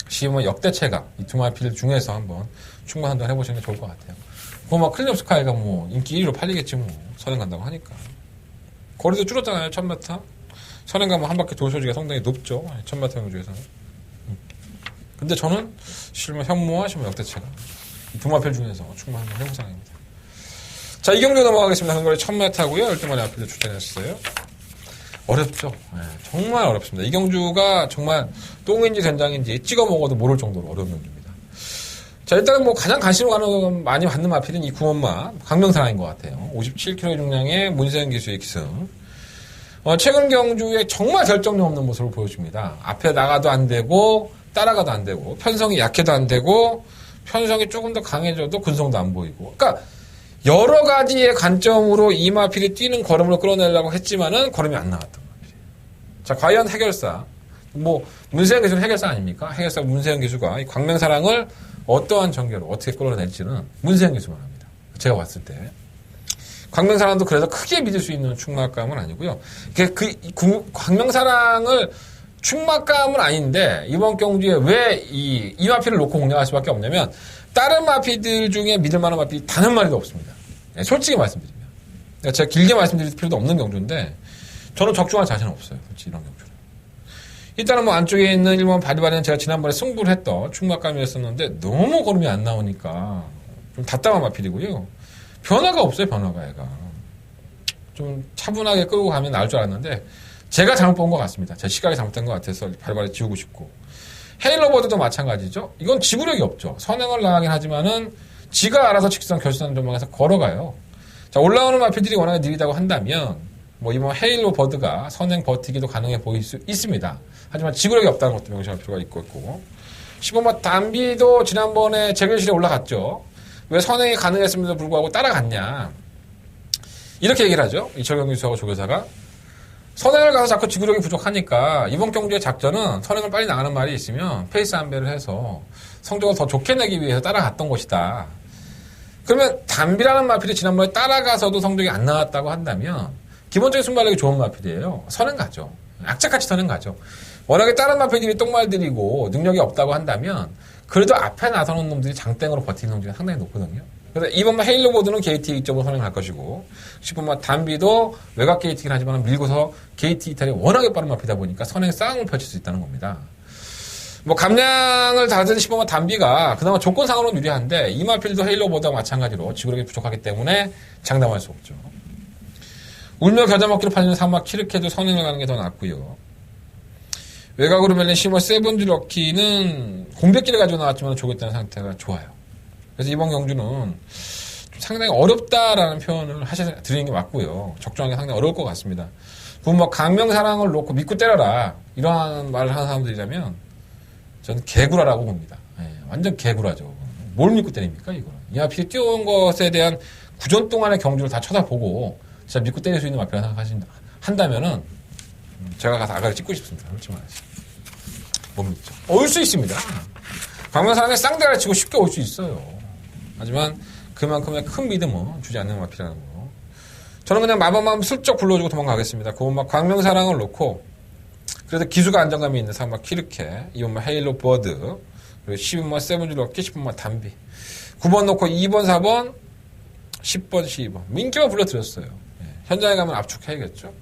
12번 역대 최강 이 두 마필 중에서 한번 충마 선정을 해보시는 게 좋을 것 같아요. 9번 클리nov스카이가 뭐 인기 1위로 팔리겠지 뭐 선행 간다고 하니까. 거리도 줄었잖아요. 1000m. 선행 가면 한 바퀴 돌 소지가 상당히 높죠. 1000m 경주에서는. 근데 저는 실무 현무와 실무 역대체가 두 마필 중에서 충분한 해볼 생각입니다. 자, 이 경주 넘어가겠습니다. 한거리 1000m고요. 12마리 앞에서 출전했어요. 어렵죠. 네, 정말 어렵습니다. 이 경주가 정말 똥인지 된장인지 찍어 먹어도 모를 정도로 어려운 경주입니다. 자, 일단은 뭐 가장 관심을 많이 받는 마필은 이 구원마 강명사랑인 것 같아요. 57kg 중량의 문세영 기수의 기승. 최근 경주에 정말 결정력 없는 모습을 보여줍니다. 앞에 나가도 안 되고 따라가도 안 되고 편성이 약해도 안 되고 편성이 조금 더 강해져도 근성도 안 보이고. 그러니까 여러 가지의 관점으로 이 마필이 뛰는 걸음을 끌어내려고 했지만은 걸음이 안 나왔던 마필. 자, 과연 해결사 뭐 문세영 기수는 해결사 아닙니까? 해결사 문세영 기수가 이 광명사랑을 어떠한 전개로 어떻게 끌어낼지는 문세영 기수만 합니다. 제가 봤을 때. 광명사랑도 그래서 크게 믿을 수 있는 충마감은 아니고요. 광명사랑을 충막감은 아닌데 이번 경주에 왜 이 마피를 놓고 공략할 수밖에 없냐면 다른 마피들 중에 믿을 만한 마피 단 한 마리도 없습니다. 네, 솔직히 말씀드리면 제가 길게 말씀드릴 필요도 없는 경주인데 저는 적중할 자신은 없어요. 솔직히 이런 경주는. 일단은 뭐 안쪽에 있는 1번 바리바리는 제가 지난번에 승부를 했던 충막감이었었는데 너무 걸음이 안 나오니까 좀 답답한 마필이고요. 변화가 없어요. 변화가 얘가. 좀 차분하게 끌고 가면 나을 줄 알았는데 제가 잘못 본 것 같습니다. 제 시각이 잘못된 것 같아서 바리바리 지우고 싶고. 헤일러버드도 마찬가지죠. 이건 지구력이 없죠. 선행을 나가긴 하지만은 지가 알아서 직선 결선 전망에서 걸어가요. 자, 올라오는 마필들이 워낙에 느리다고 한다면 뭐 이번 헤일러버드가 선행 버티기도 가능해 보일 수 있습니다. 하지만 지구력이 없다는 것도 명시할 필요가 있고 15번 담비도 지난번에 재결실에 올라갔죠. 왜 선행이 가능했음에도 불구하고 따라갔냐. 이렇게 얘기를 하죠. 이철경 교수하고 조교사가. 선행을 가서 자꾸 지구력이 부족하니까 이번 경주의 작전은 선행을 빨리 나가는 말이 있으면 페이스 안배를 해서 성적을 더 좋게 내기 위해서 따라갔던 것이다. 그러면 담비라는 마필이 지난번에 따라가서도 성적이 안 나왔다고 한다면 기본적인 순발력이 좋은 마필이에요. 선행 가죠. 악착같이 선행 가죠. 워낙에 다른 마필들이 똥말들이고 능력이 없다고 한다면 그래도 앞에 나서는 놈들이 장땡으로 버티는 놈들이 상당히 높거든요. 그래서 이번만 헤일로보드는 게이트 이쪽으로 선행할 것이고 10번만 담비도 외곽 게이트긴 하지만 밀고서 게이트 이탈이 워낙에 빠른 마피다 보니까 선행 싸움을 펼칠 수 있다는 겁니다. 뭐 감량을 다진 10번만 담비가 그나마 조건상으로는 유리한데 이 마필도 헤일로보드와 마찬가지로 지구력이 부족하기 때문에 장담할 수 없죠. 울며 겨자 먹기로 팔리는 사막 키르케도 선행을 가는 게 더 낫고요. 외곽으로 밀린 시머 세븐즈 럭키는 공백기를 가지고 나왔지만 조겠다는 상태가 좋아요. 그래서 이번 경주는 좀 상당히 어렵다라는 표현을 드리는 게 맞고요. 적중하기 상당히 어려울 것 같습니다. 그럼 뭐 강명사랑을 놓고 믿고 때려라 이러한 말을 하는 사람들이라면 저는 개구라라고 봅니다. 네, 완전 개구라죠. 뭘 믿고 때립니까 이거는. 이 앞이 뛰어온 것에 대한 구전 동안의 경주를 다 쳐다보고 진짜 믿고 때릴 수 있는 마피아 한다면은 제가 가서 아가를 찍고 싶습니다. 솔직히 말해서. 못 믿죠. 올 수 있습니다. 강명사랑에 쌍대를 치고 쉽게 올 수 있어요. 하지만 그만큼의 큰 믿음은 주지 않는 마피라는 거. 저는 그냥 마법만 슬쩍 불러주고 도망가겠습니다. 그건 막 광명사랑을 놓고 그래도 기수가 안정감이 있는 사막 키르케, 2번만 헤일로 버드, 그리고 12번만 세븐즈 럭키, 10번만 담비. 9번 놓고 2번, 4번, 10번, 12번. 민기만 불러드렸어요. 예, 현장에 가면 압축해야겠죠.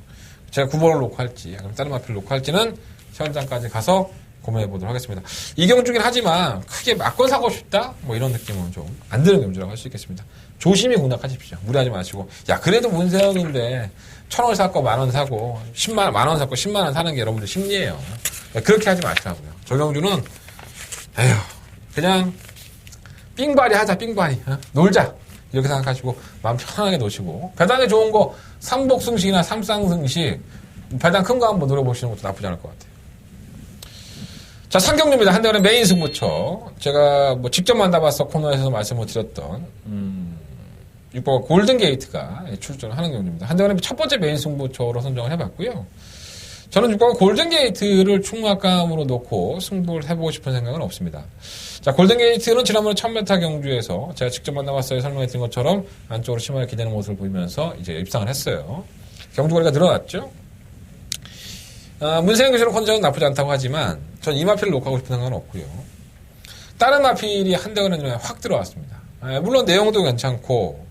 제가 9번을 놓고 할지, 아니면 다른 마피를 놓고 할지는 현장까지 가서 고민해 보도록 하겠습니다. 이 경주긴 하지만 크게 맞건 사고 싶다? 뭐 이런 느낌은 좀 안 드는 경주라고 할 수 있겠습니다. 조심히 공략하십시오. 무리하지 마시고. 야, 그래도 문세영인데 1,000원 샀고 10,000원 사고 10만 원 샀고 10만 원 사는 게 여러분들 심리예요. 그렇게 하지 마시라고요. 저 경주는 에휴 그냥 삥바리 하자 삥바리 놀자 이렇게 생각하시고 마음 편하게 놓으시고 배당에 좋은 거 삼복승식이나 삼쌍승식 배당 큰 거 한번 노려보시는 것도 나쁘지 않을 것 같아요. 자, 상경주입니다. 한대원의 메인 승부처. 제가 뭐 직접 만나봐서 코너에서 말씀을 드렸던 6번 골든게이트가 출전하는 경주입니다. 한대원의 첫 번째 메인 승부처로 선정을 해봤고요. 저는 6번 골든게이트를 충막감으로 놓고 승부를 해보고 싶은 생각은 없습니다. 자, 골든게이트는 지난번에 1000m 경주에서 제가 직접 만나봤어요. 설명해드린 것처럼 안쪽으로 심하게 기대는 모습을 보이면서 이제 입상을 했어요. 경주거리가 늘어났죠. 문세영 교수는 컨디션은 나쁘지 않다고 하지만 전 이 마필을 놓고 하고 싶은 생각은 없고요. 다른 마필이 한대원에 확 들어왔습니다. 물론 내용도 괜찮고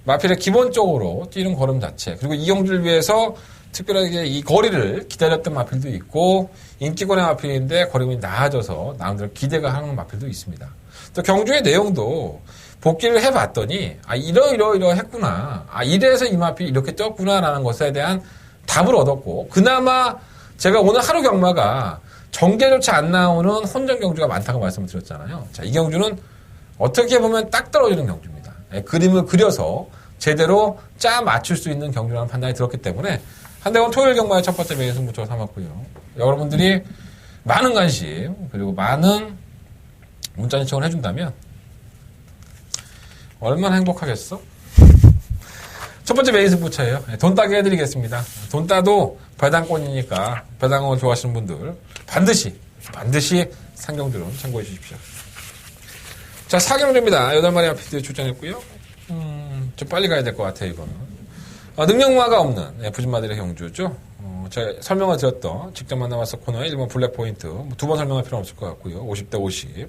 마필의 기본적으로 뛰는 걸음 자체 그리고 이 경주를 위해서 특별하게 이 거리를 기다렸던 마필도 있고 인기권의 마필인데 거리감이 나아져서 나름대로 기대가 하는 마필도 있습니다. 또 경주의 내용도 복귀를 해봤더니 이러 했구나. 이래서 이 마필이 이렇게 떴구나라는 것에 대한 답을 얻었고 그나마 제가 오늘 하루 경마가 전개조차 안 나오는 혼전 경주가 많다고 말씀을 드렸잖아요. 자, 이 경주는 어떻게 보면 딱 떨어지는 경주입니다. 그림을 그려서 제대로 짜 맞출 수 있는 경주라는 판단이 들었기 때문에 한대원 토요일 경마의 첫 번째 메인 승부처로 삼았고요. 여러분들이 많은 관심 그리고 많은 문자 신청을 해준다면 얼마나 행복하겠어? 첫 번째 메인 승부처예요. 돈 따게 해드리겠습니다. 돈 따도 배당권이니까 배당을 좋아하시는 분들 반드시 상경들은 참고해 주십시오. 자, 4경주입니다. 8마리 아피드 출전했고요. 좀 빨리 가야 될 것 같아요, 이거는. 능력마가 없는 부진마들의 경주죠. 제가 설명을 드렸던 직접 만나봤어 코너의 1번 블랙포인트. 두 번 설명할 필요는 없을 것 같고요. 50대 50.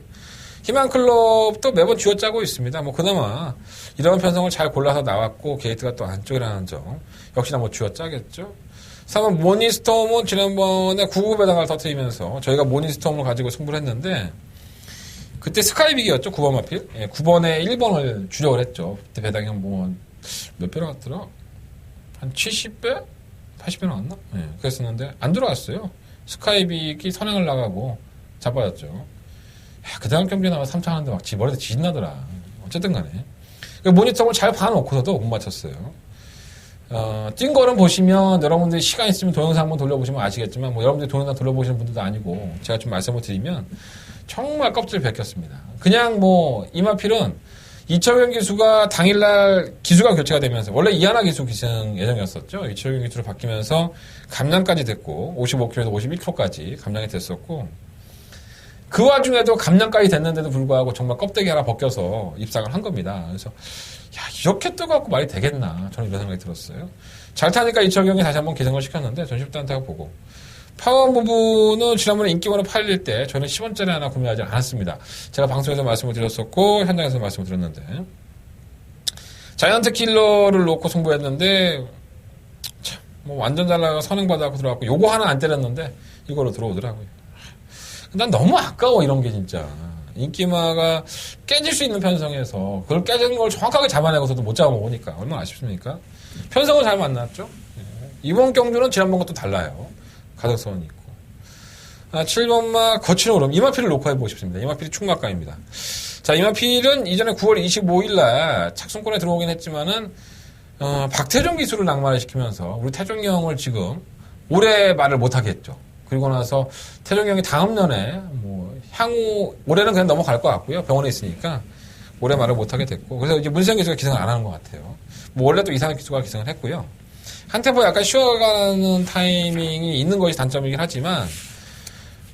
희망클럽도 매번 쥐어짜고 있습니다. 그나마 이런 편성을 잘 골라서 나왔고, 게이트가 또 안쪽이라는 점. 역시나 쥐어짜겠죠. 3번 모니스톰은 지난번에 999 배당을 터뜨리면서 저희가 모니스톰을 가지고 승부를 했는데, 그때 스카이빅이었죠. 9번 마필. 9번에 1번을 주력을 했죠. 그때 배당이 몇 배 나왔더라? 한 70배? 80배 나왔나? 그랬었는데, 안 들어왔어요. 스카이빅이 선행을 나가고, 자빠졌죠. 그 다음 경기에 나와 3차 하는데 막 머리에서 지진나더라. 어쨌든 간에. 모니터를 잘 봐놓고서도 못 맞췄어요. 찐 거는 보시면 여러분들이 시간 있으면 동영상 한번 돌려보시면 아시겠지만, 여러분들이 동영상 돌려보시는 분들도 아니고, 제가 좀 말씀을 드리면, 정말 껍질 벗겼습니다. 그냥 이마필은 이철경 기수가 당일날 기수가 교체가 되면서, 원래 이하나 기수 기승 예정이었었죠. 이철경 기수로 바뀌면서 감량까지 됐고, 55kg에서 51kg까지 감량이 됐었고, 그 와중에도 감량까지 됐는데도 불구하고 정말 껍데기 하나 벗겨서 입상을 한 겁니다. 그래서 이렇게 뜨거워갖고 말이 되겠나, 저는 이런 생각이 들었어요. 잘 타니까 이철경이 다시 한번 기승을 시켰는데 전 쉽지 않다고 보고, 파워 부분은 지난번에 인기번호 팔릴 때 저는 10원짜리 하나 구매하지 않았습니다. 제가 방송에서 말씀을 드렸었고 현장에서 말씀을 드렸는데, 자이언트 킬러를 놓고 승부했는데 참 완전 잘 나가 선행받아서 들어갔고, 요거 하나 안 때렸는데 이거로 들어오더라고요. 난 너무 아까워, 이런 게 진짜. 인기마가 깨질 수 있는 편성에서 그걸 깨지는 걸 정확하게 잡아내고서도 못 잡아먹으니까 얼마나 아쉽습니까? 편성을 잘 만났죠. 이번 경주는 지난번과 또 달라요. 가독성은 있고. 7번마 거친 오름. 이마필을 놓고 해보고 싶습니다. 이마필이 충각감입니다. 자, 이마필은 이전에 9월 25일날 착순권에 들어오긴 했지만은, 박태종 기술을 낭만을 시키면서 우리 태종이 형을 지금 올해 말을 못하게 했죠. 그리고 나서 태종이 형이 다음 년에 향후 올해는 그냥 넘어갈 것 같고요. 병원에 있으니까 올해 말을 못하게 됐고, 그래서 이제 문세영 기수가 기승을 안 하는 것 같아요. 원래 또 이상한 기수가 기승을 했고요. 한 템포 약간 쉬어가는 타이밍이 있는 것이 단점이긴 하지만,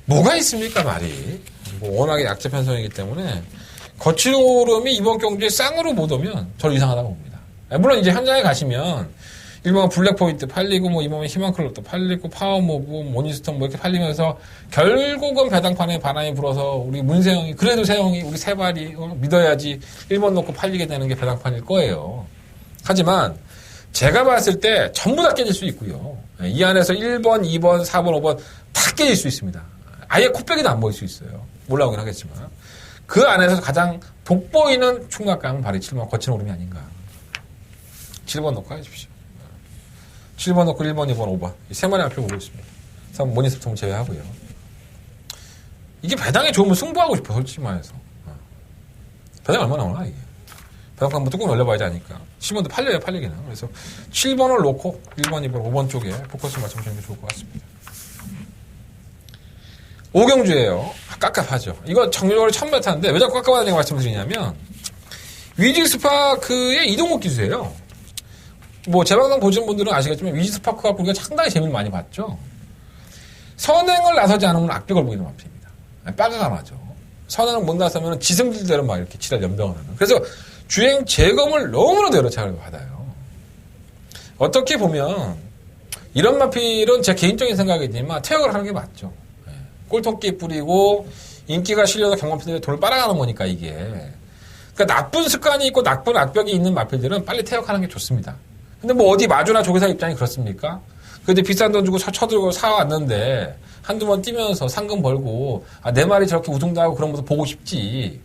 뭐가 있습니까, 말이. 워낙에 약재 편성이기 때문에, 거칠 오름이 이번 경주에 쌍으로 못 오면 저는 이상하다고 봅니다. 물론 이제 현장에 가시면, 1번 블랙포인트 팔리고, 2번은 희망클럽도 팔리고, 파워모브, 모니스톤 이렇게 팔리면서, 결국은 배당판에 바람이 불어서, 우리 문세영이, 그래도 세영이, 우리 세발이, 믿어야지 1번 놓고 팔리게 되는 게 배당판일 거예요. 하지만, 제가 봤을 때 전부 다 깨질 수 있고요. 이 안에서 1번, 2번, 4번, 5번 다 깨질 수 있습니다. 아예 코빼기도 안 보일 수 있어요. 올라오긴 하겠지만. 그 안에서 가장 돋보이는 충격감은 바로 7번 거친 오름이 아닌가. 7번 놓고 해주십시오. 7번 놓고 1번, 2번, 5번. 이 세 마리 앞에 보고 있습니다. 3번 모니스톰 제외하고요. 이게 배당이 좋으면 승부하고 싶어, 솔직히 말해서. 배당 얼마나 오나, 이게. 배당 한번 뚜껑 열려봐야지 아니까. 10번도 팔리긴 해요. 그래서 7번을 놓고 1번, 2번, 5번 쪽에 포커스 맞춰주시는 게 좋을 것 같습니다. 5경주예요. 깝깝하죠. 이거 정렬을 처음 맡았는데 왜 자꾸 깝깝하다는 말씀을 드리냐면, 위즈스파크의 이동욱 기수예요. 제 방송 보시는 분들은 아시겠지만 위즈스파크 갖고 우리가 상당히 재미를 많이 봤죠. 선행을 나서지 않으면 악벽을 보이는 마필입니다. 빠가가 나죠. 선행을 못 나서면 지승질대로 막 이렇게 지랄 연병을 하는. 그래서 주행 재검을 너무나도 여러 차례 받아요. 어떻게 보면 이런 마필은 제 개인적인 생각이지만 퇴역을 하는 게 맞죠. 꼴통끼 뿌리고 인기가 실려서 경험자들이 돈을 빨아가는 거니까 이게. 그러니까 나쁜 습관이 있고 나쁜 악벽이 있는 마필들은 빨리 퇴역하는 게 좋습니다. 근데 어디 마주나 조교사 입장이 그렇습니까? 근데 비싼 돈 주고 쳐들고 사왔는데 한두 번 뛰면서 상금 벌고, 내 말이 저렇게 우승도 그런 모습 보고 싶지.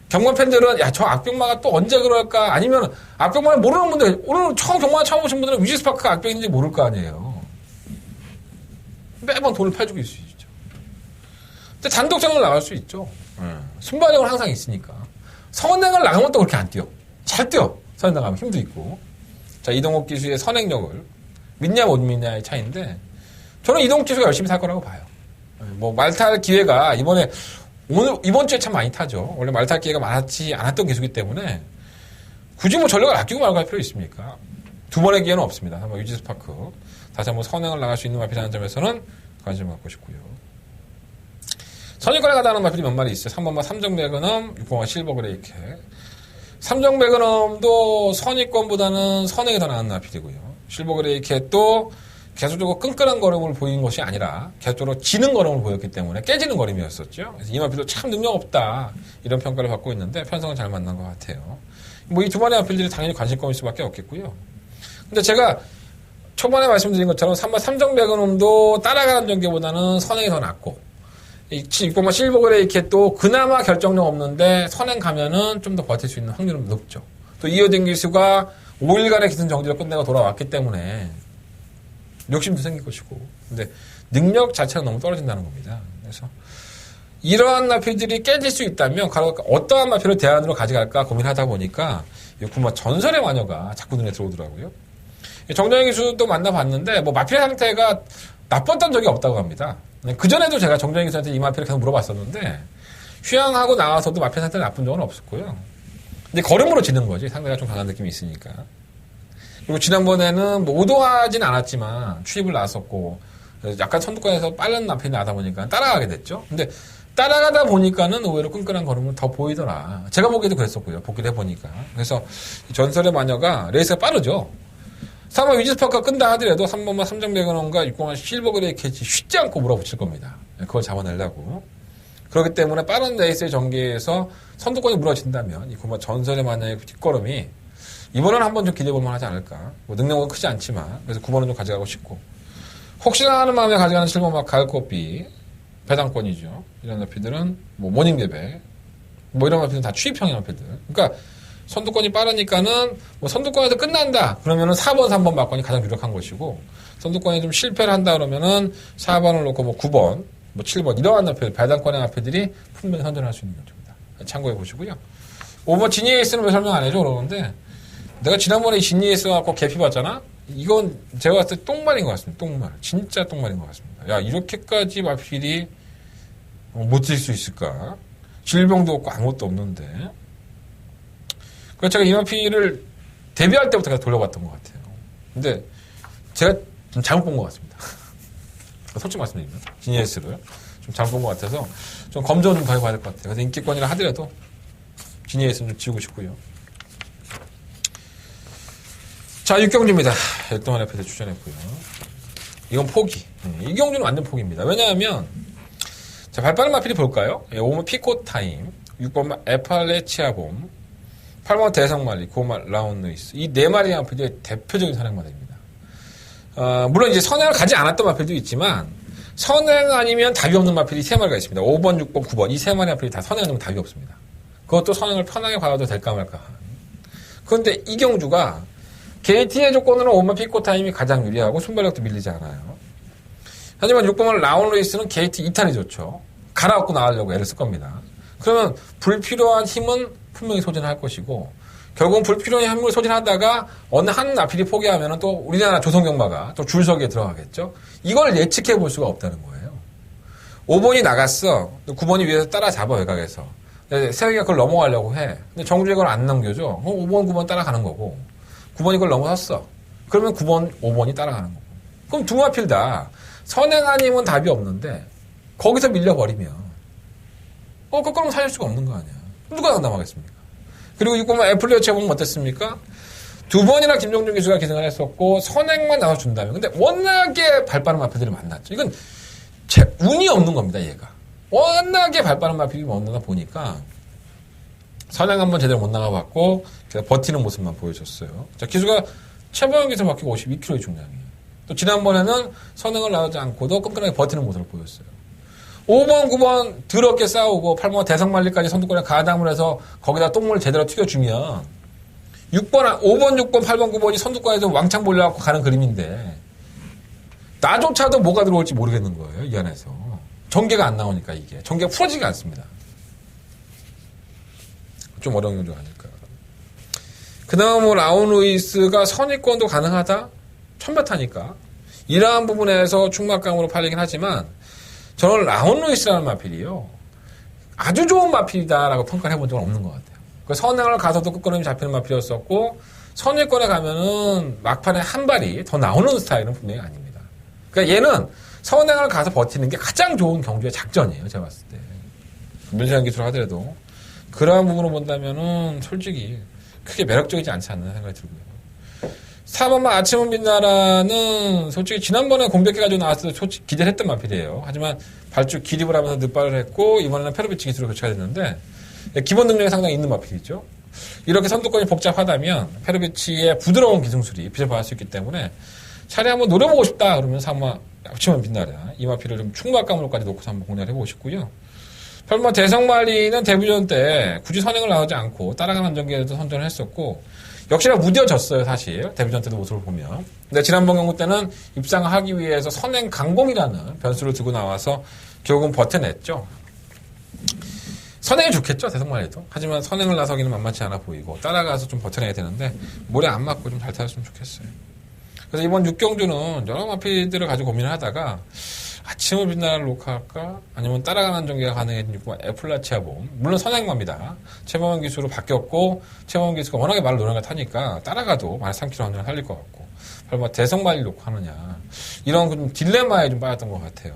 경마 팬들은 저 악병마가 또 언제 그럴까, 아니면 악병마를 모르는 분들, 오늘 경마 처음 오신 분들은 위즈스파크가 악병인지 모를 거 아니에요. 매번 돈을 팔주고 있을 수 있죠. 근데 단독전을 나갈 수 있죠. 순발력은 항상 있으니까. 선행을 나가면 또 그렇게 안 뛰어. 잘 뛰어. 선행 나가면 힘도 있고. 자, 이동욱 기수의 선행력을 믿냐 못 믿냐의 차이인데, 저는 이동욱 기수가 열심히 살 거라고 봐요. 말 탈 기회가 이번 주에 참 많이 타죠. 원래 말 탈 기회가 많았지 않았던 기수기 때문에 굳이 전력을 아끼고 말고 할 필요 있습니까? 두 번의 기회는 없습니다. 한번 위즈스파크 다시 한번 선행을 나갈 수 있는 마필이라는 점에서는 관심을 갖고 싶고요. 선행권에 가다는 마필이 몇 마리 있어요. 3번마 삼정매그넘, 6번마 실버그레이케. 삼정매그넘도 선의권보다는 선행이 더 나은 마필이고요. 실버그레이케 또 계속적으로 끈끈한 걸음을 보인 것이 아니라 계속적으로 지는 걸음을 보였기 때문에 깨지는 걸음이었었죠. 그래서 이 마필도 참 능력 없다 이런 평가를 받고 있는데 편성은 잘 만난 것 같아요. 뭐 이 두 마리 마필들이 당연히 관심권일 수밖에 없겠고요. 근데 제가 초반에 말씀드린 것처럼 3번 삼정배그놈도 따라가는 전개보다는 선행이 더 낫고 6번만 실버그레이캣도 그나마 결정력 없는데 선행 가면은 좀 더 버틸 수 있는 확률은 높죠. 또 이어진 기수가 5일간의 기승 정지를 끝내고 돌아왔기 때문에 욕심도 생길 것이고 근데 능력 자체가 너무 떨어진다는 겁니다. 그래서 이러한 마필들이 깨질 수 있다면 어떠한 마필을 대안으로 가져갈까 고민하다 보니까 6번 전설의 마녀가 자꾸 눈에 들어오더라고요. 정정희 기수도 만나봤는데 뭐 마필 상태가 나빴던 적이 없다고 합니다. 그전에도 제가 정정희 기수한테 이 마필을 계속 물어봤었는데 휴양하고 나와서도 마필 상태가 나쁜 적은 없었고요. 근데 걸음으로 지는 거지. 상대가 좀 강한 느낌이 있으니까. 그리고 지난번에는 뭐 의도하진 않았지만 출입을 나왔었고 약간 선두권에서 빠른 마필이 나다 보니까 따라가게 됐죠. 근데 따라가다 보니까는 의외로 끈끈한 걸음을 더 보이더라. 제가 보기에도 그랬었고요. 복귀를 해보니까. 그래서 전설의 마녀가 레이스가 빠르죠. 3번 위즈스파크가 끈다 하더라도 3번만 삼정배근원과 6번만 실버그레이캣이 쉽지 않고 몰아붙일 겁니다. 그걸 잡아내려고. 그렇기 때문에 빠른 레이스의 전개에서 선두권이 무너진다면 이 9번 전설의 마녀의 뒷걸음이 이번에는 한번 좀 기대해볼만 하지 않을까. 뭐 능력은 크지 않지만 그래서 9번은 좀 가져가고 싶고 혹시나 하는 마음에 가져가는 7번 막 가을꽃비 배당권이죠. 이런 마필들은 뭐 모닝베베 뭐 이런 마필들은 다 추입형의 마필들. 그러니까 선두권이 빠르니까는 뭐 선두권에서 끝난다 그러면은 4번 3번 막권이 가장 유력한 것이고 선두권에 좀 실패를 한다 그러면은 4번을 놓고 뭐 9번 뭐 7번 이러한 마필 배당권의 마필들이 분명히 선전할 수 있는 것입니다. 참고해 보시고요. 5번 지니에이스는 왜 설명 안 해줘 그러는데 내가 지난번에 지니에이스 갖고 개피 봤잖아. 이건 제가 봤을 때 똥말인 것 같습니다. 똥말. 진짜 똥말인 것 같습니다. 야, 이렇게까지 마필이 못 질 수 있을까? 질병도 없고 아무것도 없는데. 그래서 제가 이 마필을 데뷔할 때부터 계속 돌려봤던 것 같아요. 근데 제가 좀 잘못 본 것 같습니다. 솔직히 말씀드립니다. 지니에스를 좀 잘못 본 것 같아서 좀 검증 좀 더 해봐야 될 것 같아요. 그래서 인기권이라 하더라도 지니에스는 좀 지우고 싶고요. 자, 육경주입니다. 역동한 FD 추천했고요. 이건 포기. 이 경주는 완전 포기입니다. 왜냐하면, 자, 발빠른 마필이 볼까요? 5번 피코타임, 6번 에팔레치아봄, 8번 대성말리, 9번 라운루이스. 이 네 마리의 마필이 대표적인 선행마들입니다. 물론 이제 선행을 가지 않았던 마필도 있지만, 선행 아니면 답이 없는 마필이 세 마리가 있습니다. 5번, 6번, 9번. 이 세 마리 마필이 다 선행 아니면 답이 없습니다. 그것도 선행을 편하게 받아도 될까 말까. 그런데 이 경주가 KT의 조건으로 5번 피코타임이 가장 유리하고 순발력도 밀리지 않아요. 하지만 6번은 라운루이스는 게이트 2탄이 좋죠. 갈아엎고 나가려고 애를 쓸 겁니다. 그러면 불필요한 힘은 분명히 소진할 것이고 결국은 불필요한 힘을 소진하다가 어느 한 나필이 포기하면 또 우리나라 조선경마가 또 줄서기에 들어가겠죠. 이걸 예측해 볼 수가 없다는 거예요. 5번이 나갔어. 9번이 위에서 따라잡아 외곽에서. 세계가 그걸 넘어가려고 해. 근데 정주에 그걸 안 넘겨줘. 5번, 9번 따라가는 거고 9번이 그걸 넘어섰어. 그러면 9번, 5번이 따라가는 거고. 그럼 두 마필 다 선행 아니면 답이 없는데 거기서 밀려버리면 그럼 살릴 수가 없는 거 아니야. 누가 상담하겠습니까? 그리고 6번만 애플리어체 보면 어땠습니까? 두 번이나 김종준 기수가 기승을 했었고 선행만 나와준다면 근데 워낙에 발빠른 마필들이 만났죠. 이건 운이 없는 겁니다. 얘가. 워낙에 발빠른 마필이 만나다 보니까 선행 한번 제대로 못 나가봤고 버티는 모습만 보여줬어요. 자, 기수가 최보영 기수 바뀌고 52kg의 중량이에요. 또 지난번에는 선행을 나오지 않고도 끈끈하게 버티는 모습을 보였어요. 5번, 9번 더럽게 싸우고 8번 대성말리까지 선두권에 가담을 해서 거기다 똥물을 제대로 튀겨주면 6번, 5번, 6번, 8번, 9번이 선두권에서 왕창 몰려갖고 가는 그림인데 나조차도 뭐가 들어올지 모르겠는 거예요. 이 안에서. 전개가 안 나오니까 이게. 전개가 풀어지가 않습니다. 좀 어려운 경우가 아닐까. 그 다음 라운루이스가 선입권도 가능하다? 천배타니까. 이러한 부분에서 충막감으로 팔리긴 하지만 저는 라운루이스라는 마필이요. 아주 좋은 마필이다라고 평가를 해본 적은 없는 것 같아요. 그 선행을 가서도 끝걸음이 잡히는 마필이었었고 선입권에 가면은 막판에 한 발이 더 나오는 스타일은 분명히 아닙니다. 그러니까 얘는 선행을 가서 버티는 게 가장 좋은 경주의 작전이에요. 제가 봤을 때. 문세현 기술 하더라도. 그러한 부분으로 본다면은 솔직히 크게 매력적이지 않지 않나 생각이 들고요. 4번만 아침은 빛나라는 솔직히 지난번에 공백해가지고 나왔을 때 솔직히 기대를 했던 마필이에요. 하지만 발주 기립을 하면서 늦발을 했고 이번에는 페르비치 기술로 교체가 됐는데 기본 능력이 상당히 있는 마필이죠. 이렇게 선두권이 복잡하다면 페르비치의 부드러운 기승술이 빛을 발할 수 있기 때문에 차라리 한번 노려보고 싶다 그러면 3번 아침은 빛나라 이 마필을 좀 충막감으로까지 놓고서 한번 공략을 해보고 싶고요. 8번 대성말리는 데뷔전 때 굳이 선행을 나오지 않고 따라가는 안정기에도 선전을 했었고 역시나 무뎌졌어요, 사실. 데뷔전 때도 모습을 보면. 근데 지난번 경우 때는 입상하기 위해서 선행 강공이라는 변수를 들고 나와서 결국은 버텨냈죠. 선행이 좋겠죠, 대성말리도. 하지만 선행을 나서기는 만만치 않아 보이고 따라가서 좀 버텨내야 되는데 모래 안 맞고 좀 잘 타줬으면 좋겠어요. 그래서 이번 6경주는 여러 마필들을 가지고 고민을 하다가 아침을 빛나라를 녹화할까? 아니면 따라가는 전개가 가능해진 6번 에플라치아봄. 물론 선행마입니다. 최범원 기수로 바뀌었고, 최범원 기수가 워낙에 말을 노래가 타니까 따라가도 만약 3km 한정을 살릴 것 같고, 8번 대성말리 녹화하느냐. 이런 좀 딜레마에 좀 빠졌던 것 같아요.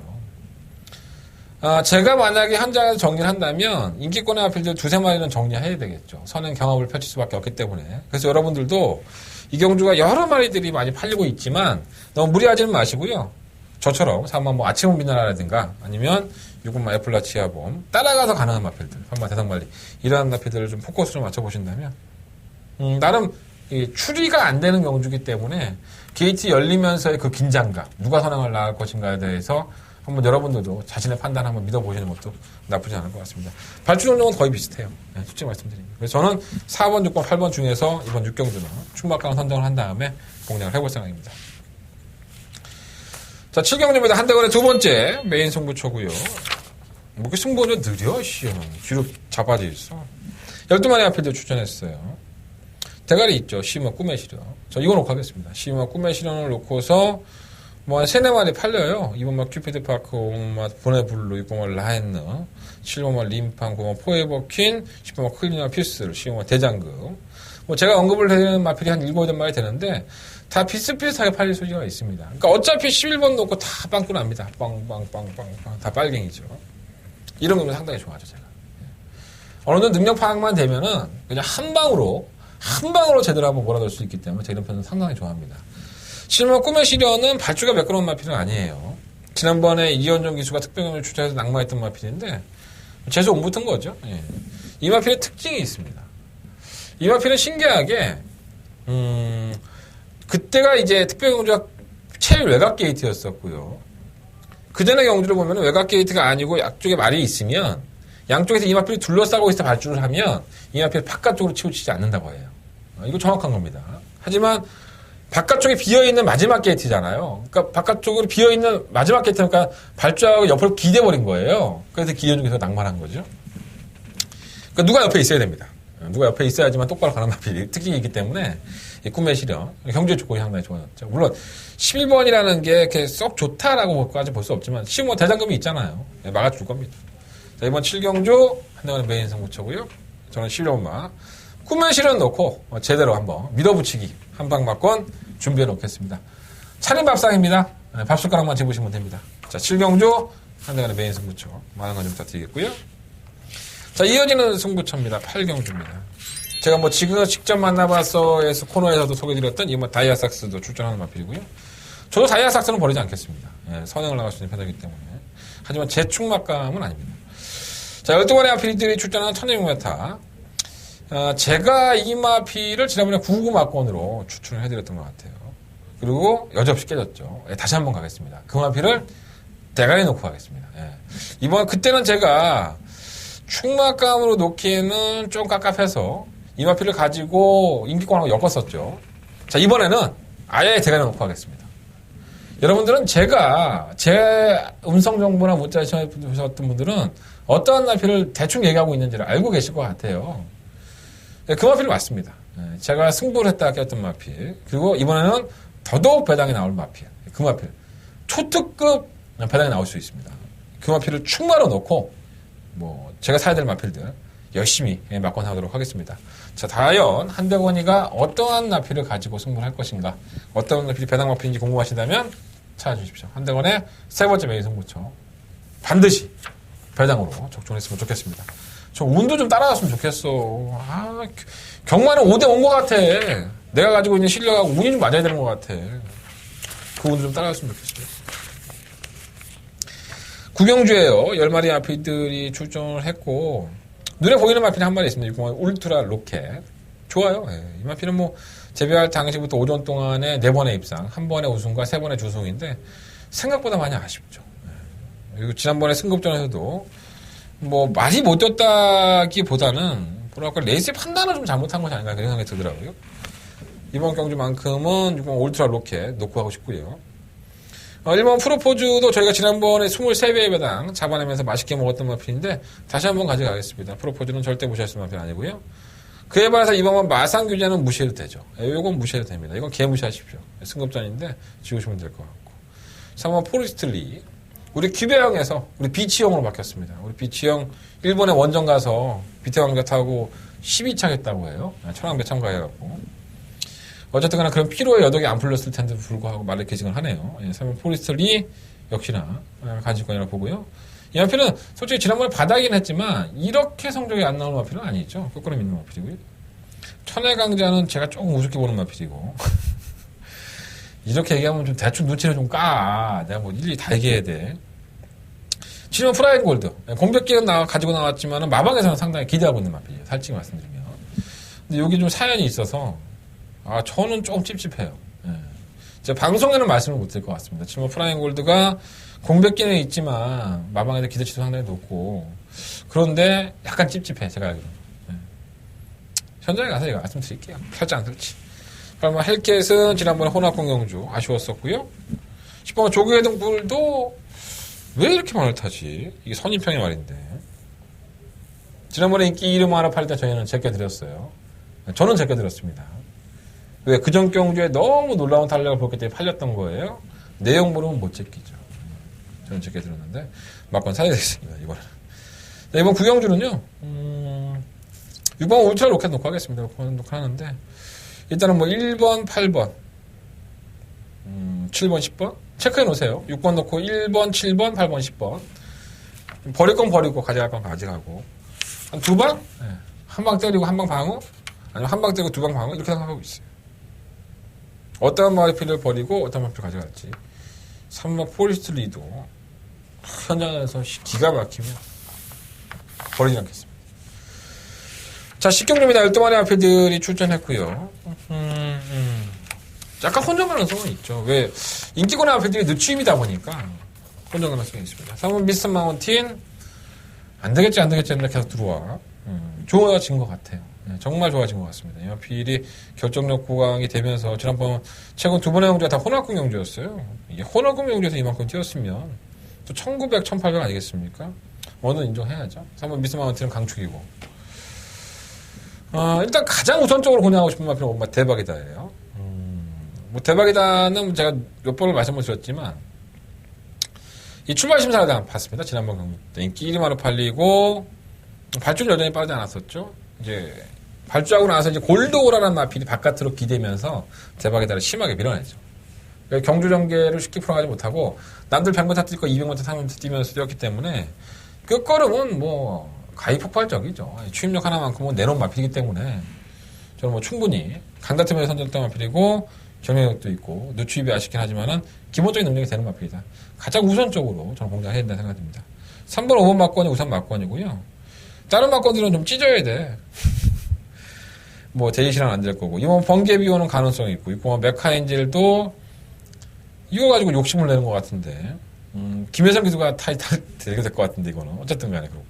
제가 만약에 현장에서 정리를 한다면, 인기권의 마필들 두세 마리는 정리해야 되겠죠. 선행 경합을 펼칠 수밖에 없기 때문에. 그래서 여러분들도 이 경주가 여러 마리들이 많이 팔리고 있지만, 너무 무리하지는 마시고요. 저처럼 3번 뭐 아침은 빛나라라든가 아니면 6번 에플라치아봄 따라가서 가능한 마필들 3번 대성말리 이러한 마필들을 좀 포커스로 맞춰보신다면 나름 추리가 안 되는 경주이기 때문에 게이트 열리면서의 그 긴장감 누가 선행을 나갈 것인가에 대해서 한번 여러분들도 자신의 판단 한번 믿어보시는 것도 나쁘지 않을 것 같습니다. 발주 종목은 거의 비슷해요. 네, 솔직히 말씀드립니다. 그래서 저는 4번, 6번, 8번 중에서 이번 6경주는 충막강 선정을 한 다음에 공략을 해볼 생각입니다. 자, 7경주입니다. 한대건의 두 번째 메인 승부처고요. 뭐 이렇게 승부가 좀 느려, 뒤로 잡아져 있어. 12마리 앞에도 추천했어요. 대가리 있죠. 시마 꿈의 시련. 저 이거 놓고 하겠습니다. 시마 꿈의 시련을 놓고서 뭐 한 3-4마리 팔려요. 2번만 큐피드 파크, 5번만 보네블루, 6번만 라헨느, 7번만 림팡, 9번만 포에버퀸, 10번만 클리나 피스를, 12번만 대장금. 뭐 제가 언급을 해드리는 마필이 한 7-8마리 되는데 다 비슷비슷하게 팔릴 소지가 있습니다. 그러니까 어차피 11번 놓고 다 빵꾸 납니다. 빵빵빵빵빵 다 빨갱이죠. 이런 거면 상당히 좋아하죠, 제가. 어느 정도 능력 파악만 되면은 그냥 한 방으로 제대로 한번 몰아넣을 수 있기 때문에 제가 이런 편은 상당히 좋아합니다. 실물 꿈의 시련은 발주가 매끄러운 마필은 아니에요. 지난번에 이현정 기수가 특별경을 주최해서 낙마했던 마필인데 재수 온 붙은 거죠. 예. 이 마필의 특징이 있습니다. 이 마필은 신기하게 그때가 이제 특별경주가 제일 외곽 게이트였었고요. 그 전에 경주를 보면 외곽 게이트가 아니고 양쪽에 말이 있으면 양쪽에서 이 마필이 둘러싸고 있어 발주를 하면 이 마필을 바깥쪽으로 치우치지 않는다고 해요. 이거 정확한 겁니다. 하지만 바깥쪽에 비어있는 마지막 게이트잖아요. 그러니까 바깥쪽으로 비어있는 마지막 게이트니까 발주하고 옆으로 기대버린 거예요. 그래서 기현중에서 낭만한 거죠. 그러니까 누가 옆에 있어야 됩니다. 누가 옆에 있어야지만 똑바로 가는 마필이 특징이 있기 때문에 이 꿈의 시련, 경주의 조건이 상당히 좋아졌죠. 물론 11번이라는 게 이렇게 썩 좋다라고까지 볼 수 없지만 15번 대장금이 있잖아요. 막아줄 겁니다. 자, 이번 7경주 한대원의 메인 승부처고요. 저는 11번만 꿈의 시련 놓고 제대로 한번 밀어붙이기 한방 막건 준비해 놓겠습니다. 차림 밥상입니다. 밥숟가락만 집으시면 됩니다. 자, 7경주 한대원의 메인 승부처 많은 건 좀 부탁드리겠고요. 자, 이어지는 승부처입니다. 8경주입니다. 제가 뭐 지금 직접 만나봤어에서 코너에서도 소개드렸던 이 다이아삭스도 출전하는 마필이고요. 저도 다이아삭스는 버리지 않겠습니다. 예, 선행을 나갈 수 있는 편이기 때문에. 하지만 제 충막감은 아닙니다. 자, 12번의 마필들이 출전하는 1600m. 제가 이 마필을 지난번에 999마권으로 추천을 해드렸던 것 같아요. 그리고 여지없이 깨졌죠. 예, 다시 한번 가겠습니다. 그 마필을 대가리 놓고 가겠습니다. 예. 이번 그때는 제가 충막감으로 놓기에는 좀 깝깝해서 이 마필을 가지고 인기권하고 엮었었죠. 자, 이번에는 아예 대가리 놓고 하겠습니다. 여러분들은 제 음성 정보나 문자 주셨던 분들은 어떠한 마필을 대충 얘기하고 있는지를 알고 계실 것 같아요. 그 마필이 맞습니다. 제가 승부를 했다가 꼈던 마필. 그리고 이번에는 더더욱 배당이 나올 마필. 그 마필. 초특급 배당이 나올 수 있습니다. 그 마필을 충마로 놓고 뭐 제가 사야 될 마필들 열심히 막권하도록 하겠습니다. 자, 과연 한대건이가 어떠한 마필을 가지고 승부를 할 것인가, 어떤 마필이 배당 마필인지 궁금하시다면 찾아주십시오. 한대건의 세 번째 메인 승부처 반드시 배당으로 적중했으면 좋겠습니다. 저 운도 좀 따라갔으면 좋겠어. 경마는 5대 5인 것 같아. 내가 가지고 있는 실력하고 운이 좀 맞아야 되는 것 같아. 그 운을 좀 따라갔으면 좋겠어요. 구경주예요. 10마리 마필들이 출전을 했고 눈에 보이는 마필이 한 마리 있습니다. 6번 울트라 로켓. 좋아요. 예. 이 마필은 뭐 재배할 당시부터 오전 동안에 4번의 입상, 1번의 우승과 3번의 주승인데 생각보다 많이 아쉽죠. 예. 그리고 지난번에 승급전에서도 뭐 많이 못 뛰었다기보다는 뭐랄까 레이스의 판단을 좀 잘못한 것이 아닌가 그런 생각이 들더라고요. 이번 경주만큼은 6번 울트라 로켓 놓고 하고 싶고요. 1번 프로포즈도 저희가 지난번에 23배의 배당 잡아내면서 맛있게 먹었던 마필인데 다시 한번 가져가겠습니다. 프로포즈는 절대 무시할 수 있는 마필 아니고요. 그에 반해서 이번 마상 규제는 무시해도 되죠. 이건 무시해도 됩니다. 이건 개무시하십시오. 승급전인데 지우시면 될 것 같고. 3번 포리스트리. 우리 규배형에서 우리 비치형으로 바뀌었습니다. 우리 비치형 일본에 원정 가서 비태왕자 타고 12차 했다고 해요. 천왕배 참가해갖고. 어쨌든 간에 그런 피로의 여독이 안 풀렸을 텐데도 불구하고 말을 개징을 하네요. 3번 포리스트리 역시나 간식권이라고 보고요. 이 마필은 솔직히 지난번에 바닥이긴 했지만 이렇게 성적이 안 나오는 마필은 아니죠. 거꾸로 믿는 마필이고요. 천혜강자는 제가 조금 우습게 보는 마필이고 이렇게 얘기하면 좀 대충 눈치를 좀 까. 내가 뭐 일일이 다 얘기해야 돼. 7번 프라임 골드. 공백기는 가지고 나왔지만 마방에서는 상당히 기대하고 있는 마필이에요. 솔직히 말씀드리면. 근데 여기 좀 사연이 있어서 저는 조금 찝찝해요. 예. 제가 방송에는 말씀을 못 드릴 것 같습니다. 7번 프라임 골드가 공백기는 있지만 마방에서 기대치도 상당히 높고 그런데 약간 찝찝해 제가 알기로. 예. 현장에 가서 제가 말씀드릴게요. 살지 않을지. 8번 헬켓은 지난번에 혼합공 경주 아쉬웠었고요. 10번 조교의 등불도 왜 이렇게 많을 타지? 이게 선임평의 말인데. 지난번에 인기 이름 하나 팔 때 저희는 제껴드렸어요. 저는 제껴드렸습니다. 왜 그전 경주에 너무 놀라운 탄력을 보였기 때문에 팔렸던 거예요. 내용 모르면 못 제끼죠. 저는 제껴드렸는데 막건 사야 되겠습니다. 이번에는. 이번 구경주는요. 6번 울트라 로켓 놓고 하겠습니다. 놓고 하는데 일단은 뭐 1번, 8번, 7번, 10번 체크해 놓으세요. 6번 놓고 1번, 7번, 8번, 10번 버릴 건 버리고 가져갈 건 가져가고 한 2방? 네. 한 방 때리고 한 방 방어? 아니면 한 방 때리고 2방 방어? 이렇게 생각하고 있어요. 어떤 마필을 버리고 어떤 마필을 가져갈지. 3번 포리스트 리도 현장에서 기가 막히면 버리지 않겠습니다. 자, 10경주입니다. 12마리 마필들이 출전했고요. 약간 혼전 가능성은 있죠. 왜? 인기권의 마필들이 늦추임이다 보니까 혼전 가능성이 있습니다. 3번 미스터 마운틴 안 되겠지 했는데 계속 들어와. 좋아진 것 같아요. 네, 정말 좋아진 것 같습니다. 이 마필이 결정력 구강이 되면서 지난번 최근 2번의 경주가 다 혼합군 경주였어요. 이게 혼합군 경주에서 이만큼 뛰었으면 또 1900, 1800 아니겠습니까? 뭐든 인정해야죠. 3번 미스터 마운틴은 강축이고. 일단 가장 우선적으로 고려하고 싶은 마필은 대박이다예요. 뭐 대박이다는 제가 몇 번을 말씀을 드렸지만 이 출발 심사를 봤습니다. 지난번 경기 때 인기 1위만으로 팔리고 발주는 여전히 빠르지 않았었죠. 이제 발주하고 나서 이제 골드오라는 마필이 바깥으로 기대면서 대박이다를 심하게 밀어내죠. 경주 전개를 쉽게 풀어가지 못하고 남들 100m 뛸 거 200m, 300m 뛰면서 뛰었기 때문에 끝걸음은 뭐 가히 폭발적이죠. 추임력 하나만큼은 내놓은 마필이기 때문에 저는 뭐 충분히 강다툼에서 선정했던 마필이고 경쟁력도 있고 늦추입이 아쉽긴 하지만은 기본적인 능력이 되는 마필이다. 가장 우선적으로 저는 공략해야 된다는 생각이 듭니다. 3번, 5번 막권이 우선 막권이고요. 다른 막권들은 좀 찢어야 돼. 뭐 제이시랑 안 될 거고. 이번 번개 비오는 가능성이 있고 6번 메카엔젤도 이거 가지고 욕심을 내는 것 같은데 김혜성 기수가 되게 될 것 같은데 이거는 어쨌든 간에 그렇고.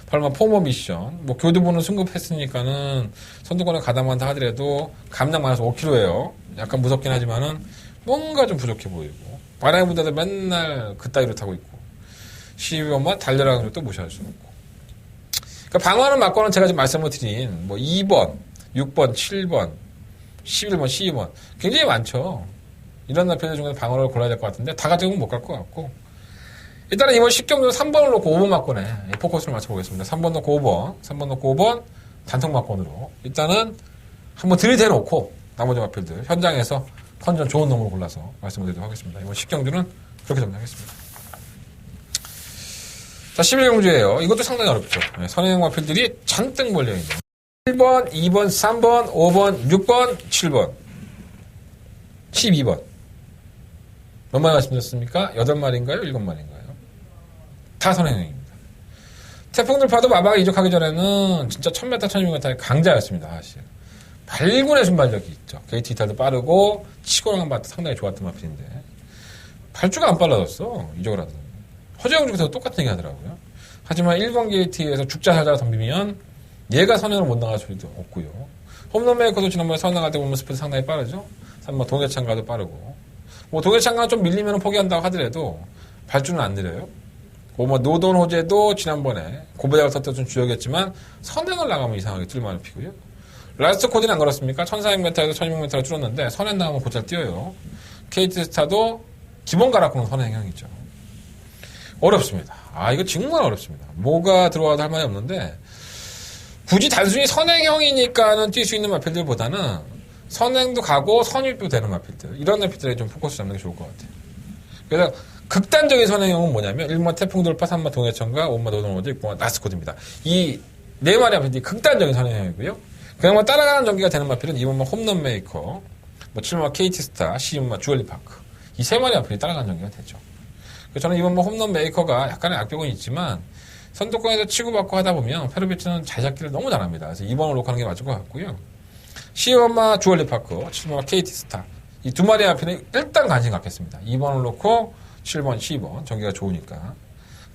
8번 포머 미션. 뭐 교두보는 승급했으니까는 선두권에 가담한다 하더라도 감량 많아서 5kg예요. 약간 무섭긴 하지만은 뭔가 좀 부족해 보이고. 바람의 부대들 맨날 그따위로 타고 있고. 12번만 달려라 그래도 또 무시할 수 없고. 그러니까 방어하는 막권은 제가 지금 말씀을 드린 뭐 2번, 6번, 7번, 11번, 12번 굉장히 많죠. 이런 나필들 중에서 방어를 골라야 될 것 같은데 다 가지고는 못 갈 것 같고. 일단은 이번 10경주 3번을 놓고 5번 막권에 포커스를 맞춰보겠습니다. 3번 놓고 5번, 3번 놓고 5번 단통 막권으로 일단은 한번 들이대놓고 나머지 마필들 현장에서 컨디션 좋은 놈으로 골라서 말씀을 드리도록 하겠습니다. 이번 10경주는 그렇게 정리하겠습니다. 자, 11경주예요. 이것도 상당히 어렵죠. 선행 마필들이 잔뜩 몰려있네요. 1번, 2번, 3번, 5번, 6번, 7번 12번. 몇 마리 말씀드렸습니까? 8마리인가요? 7마리인가요? 다 선행형입니다. 태풍들 파도 마바가 이적하기 전에는 진짜 1000m, 1200m의 강자였습니다, 사실. 발군의 순발력이 있죠. 게이트 이탈도 빠르고, 치고 나간 맛도 상당히 좋았던 마필인데. 발주가 안 빨라졌어, 이적을 하더니. 허재영 중에서도 똑같은 얘기 하더라고요. 하지만 1번 게이트에서 죽자 살자가 덤비면 얘가 선행을 못 나갈 수도 없고요. 홈런 메이커도 지난번에 선 나갈 때 보면 스피드 상당히 빠르죠. 3번 동해창가도 빠르고. 뭐 동해창가는 좀 밀리면 포기한다고 하더라도 발주는 안 느려요. 뭐 노돈 호재도 지난번에 고배작을 터뜨렸던 주역이었지만 선행을 나가면 이상하게 뜰만을 피고요. 라스트 코디는 안 걸었습니까? 1400m에서 1200m를 줄었는데 선행 나가면 곧잘 뛰어요. KT 스타도 기본 가락고는 선행형이죠. 어렵습니다. 이거 정말 어렵습니다. 뭐가 들어와도 할 말이 없는데 굳이 단순히 선행형이니까는 뛸 수 있는 마필들보다는 선행도 가고 선입도 되는 마필들 이런 마필들에 좀 포커스 잡는 게 좋을 것 같아요. 그래서 극단적인 선행형은 뭐냐면 1번 태풍 돌파, 3번 동해천가, 5번 노동호재, 6번 라스코드입니다. 이 네 마리 마필들이 극단적인 선행형이고요. 그냥 따라가는 전개가 되는 마필은 2번 홈런 메이커, 7번 KT 스타, 10번 주얼리 파크 이 세 마리 마필이 따라가는 전개가 되죠. 저는 이번 홈런 메이커가 약간의 악벽은 있지만 선두권에서 치고받고 하다 보면 페르비치는 잘 잡기를 너무 잘합니다. 그래서 2번을 놓고 하는 게 맞을 것 같고요. 10번마 주얼리 파크, 7번마 KT 스타 이 두 마리 앞에는 일단 관심 갖겠습니다. 2번을 놓고 7번, 12번 전개가 좋으니까.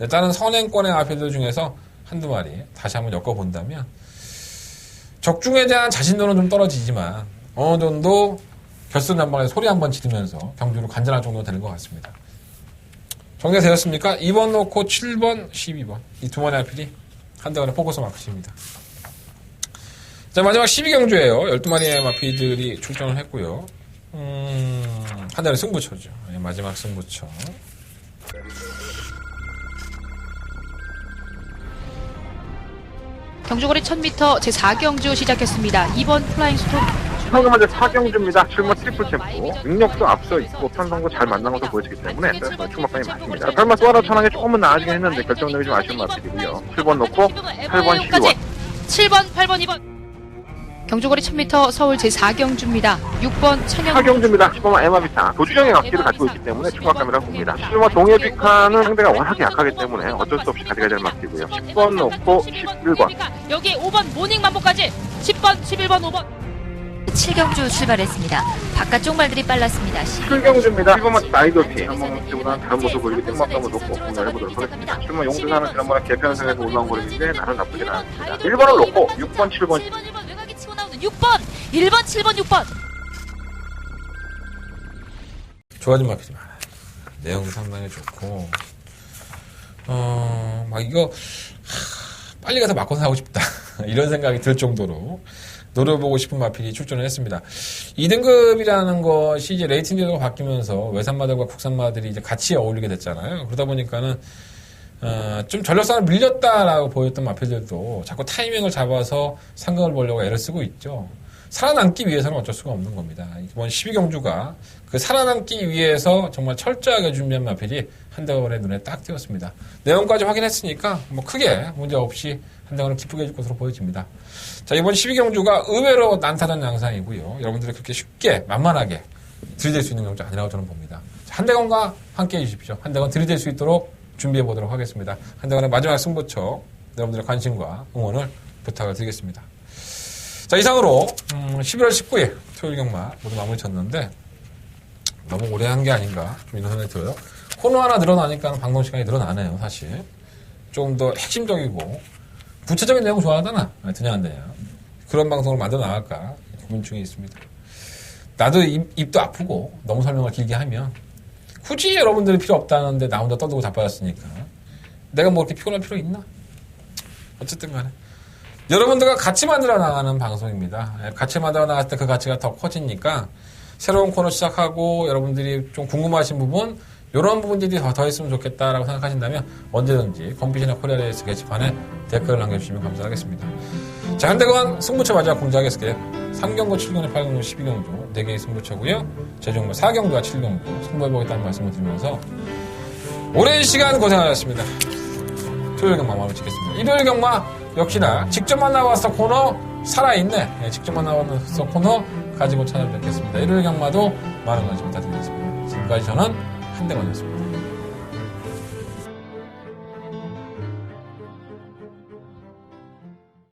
다른 선행권의 앞에들 중에서 한두 마리 다시 한번 엮어본다면 적중에 대한 자신도는 좀 떨어지지만 어느 정도 결승 전방에 소리 한번 지르면서 경주를 간절할 정도는 되는 것 같습니다. 정리가 되었습니까? 2번 놓고 7번, 12번. 이 두 마리 앞필이 한대간의 포커스 마크입니다. 자, 마지막 12경주예요. 12마리의 마피들이 출전을 했고요. 한대간의 승부처죠. 마지막 승부처. 경주거리 1000m 제4경주 시작했습니다. 2번 플라잉 스톱. 방금 현재 4경주입니다. 출마 트리플 챔프. 능력도 앞서 있고 편성도 잘 만나서 보여지기 때문에 출마감이 많습니다. 설마 소아라 천왕이 조금은 나아지긴 했는데 결정력이 좀 아쉬운 마필이고요. 7번 놓고 8번, 12번. 7번, 8번, 2번. 경주거리 1000m 서울 제4경주입니다. 6번 천영. 4경주입니다. 10번 에마비타. 도주형의 각기를 가지고 있기 때문에 출마감이라고 봅니다. 7번 동해비카는 상대가 워낙에 약하기 때문에 어쩔 수 없이 가져가야 될 마필이고요. 10번 놓고 11번. 여기 5번 모닝 만보까지 10번, 11번, 5번. 7경주 출발했습니다. 바깥쪽 말들이 빨랐습니다. 7경주입니다. 1번만 나이돌피. 한번보다는 다른 모습 보이기 땡막감을 놓고 공략을 해보도록 하겠습니다. 7번 용두사는 지난번에 개편성에서 올라온 거리인데 나는 나쁘진 않습니다. 1번을 놓고 6번, 7번. 7번 외곽이 치고 나오는 6번. 1번, 7번, 6번. 좋아진 마필이 많아요. 내용도 상당히 좋고 막 이거 빨리 가서 맞고 사고 싶다 이런 생각이 들 정도로 노려보고 싶은 마필이 출전을 했습니다. 2등급이라는 것이 이제 레이팅제도가 바뀌면서 외산마들과 국산마들이 이제 같이 어울리게 됐잖아요. 그러다 보니까는 좀 전력상을 밀렸다라고 보였던 마필들도 자꾸 타이밍을 잡아서 상금을 보려고 애를 쓰고 있죠. 살아남기 위해서는 어쩔 수가 없는 겁니다. 이번 12경주가 그 살아남기 위해서 정말 철저하게 준비한 마필이 한대원의 눈에 딱 띄었습니다. 내용까지 확인했으니까 뭐 크게 문제 없이 한대원을 기쁘게 해줄 것으로 보여집니다. 자, 이번 12경주가 의외로 난타전 양상이고요. 여러분들이 그렇게 쉽게 만만하게 들이댈 수 있는 경주 아니라고 저는 봅니다. 자, 한대원과 함께 해주십시오. 한대원 들이댈 수 있도록 준비해 보도록 하겠습니다. 한대원의 마지막 승부처 여러분들의 관심과 응원을 부탁을 드리겠습니다. 자, 이상으로 11월 19일 토요일 경마 모두 마무리 쳤는데 너무 오래 한 게 아닌가 좀 이런 생각이 들어요. 코너 하나 늘어나니까 방송 시간이 늘어나네요. 사실 좀 더 핵심적이고 구체적인 내용 좋아하잖아. 드냐 안 되냐 그런 방송을 만들어 나갈까 고민 중에 있습니다. 나도 입도 아프고 너무 설명을 길게 하면 굳이 여러분들이 필요 없다는데 나 혼자 떠들고 자빠졌으니까 내가 뭐 그렇게 피곤할 필요 있나? 어쨌든 간에 여러분들과 같이 만들어 나가는 방송입니다. 같이 만들어 나갈 때 그 가치가 더 커지니까 새로운 코너 시작하고 여러분들이 좀 궁금하신 부분 이런 부분들이 더 있으면 좋겠다라고 생각하신다면 언제든지 컴퓨터나 코리아레이스 게시판에 댓글을 남겨주시면 감사하겠습니다. 자, 한대건 승부처 마지막 공지하겠습니다. 3경주, 7경주, 8경주, 12경주 4개의 승부처고요. 최종 4경주와 7경주 승부해보겠다는 말씀을 드리면서 오랜 시간 고생하셨습니다. 토요일 경마 마무리 짓겠습니다. 일요일 경마 역시나 직접 만나봤어 코너 살아있네. 예, 직접 만나서 코너 가지고 찾아뵙겠습니다. 일요일 경마도 많은 관심 부탁드리겠습니다. 지금까지 저는 한대건이었습니다.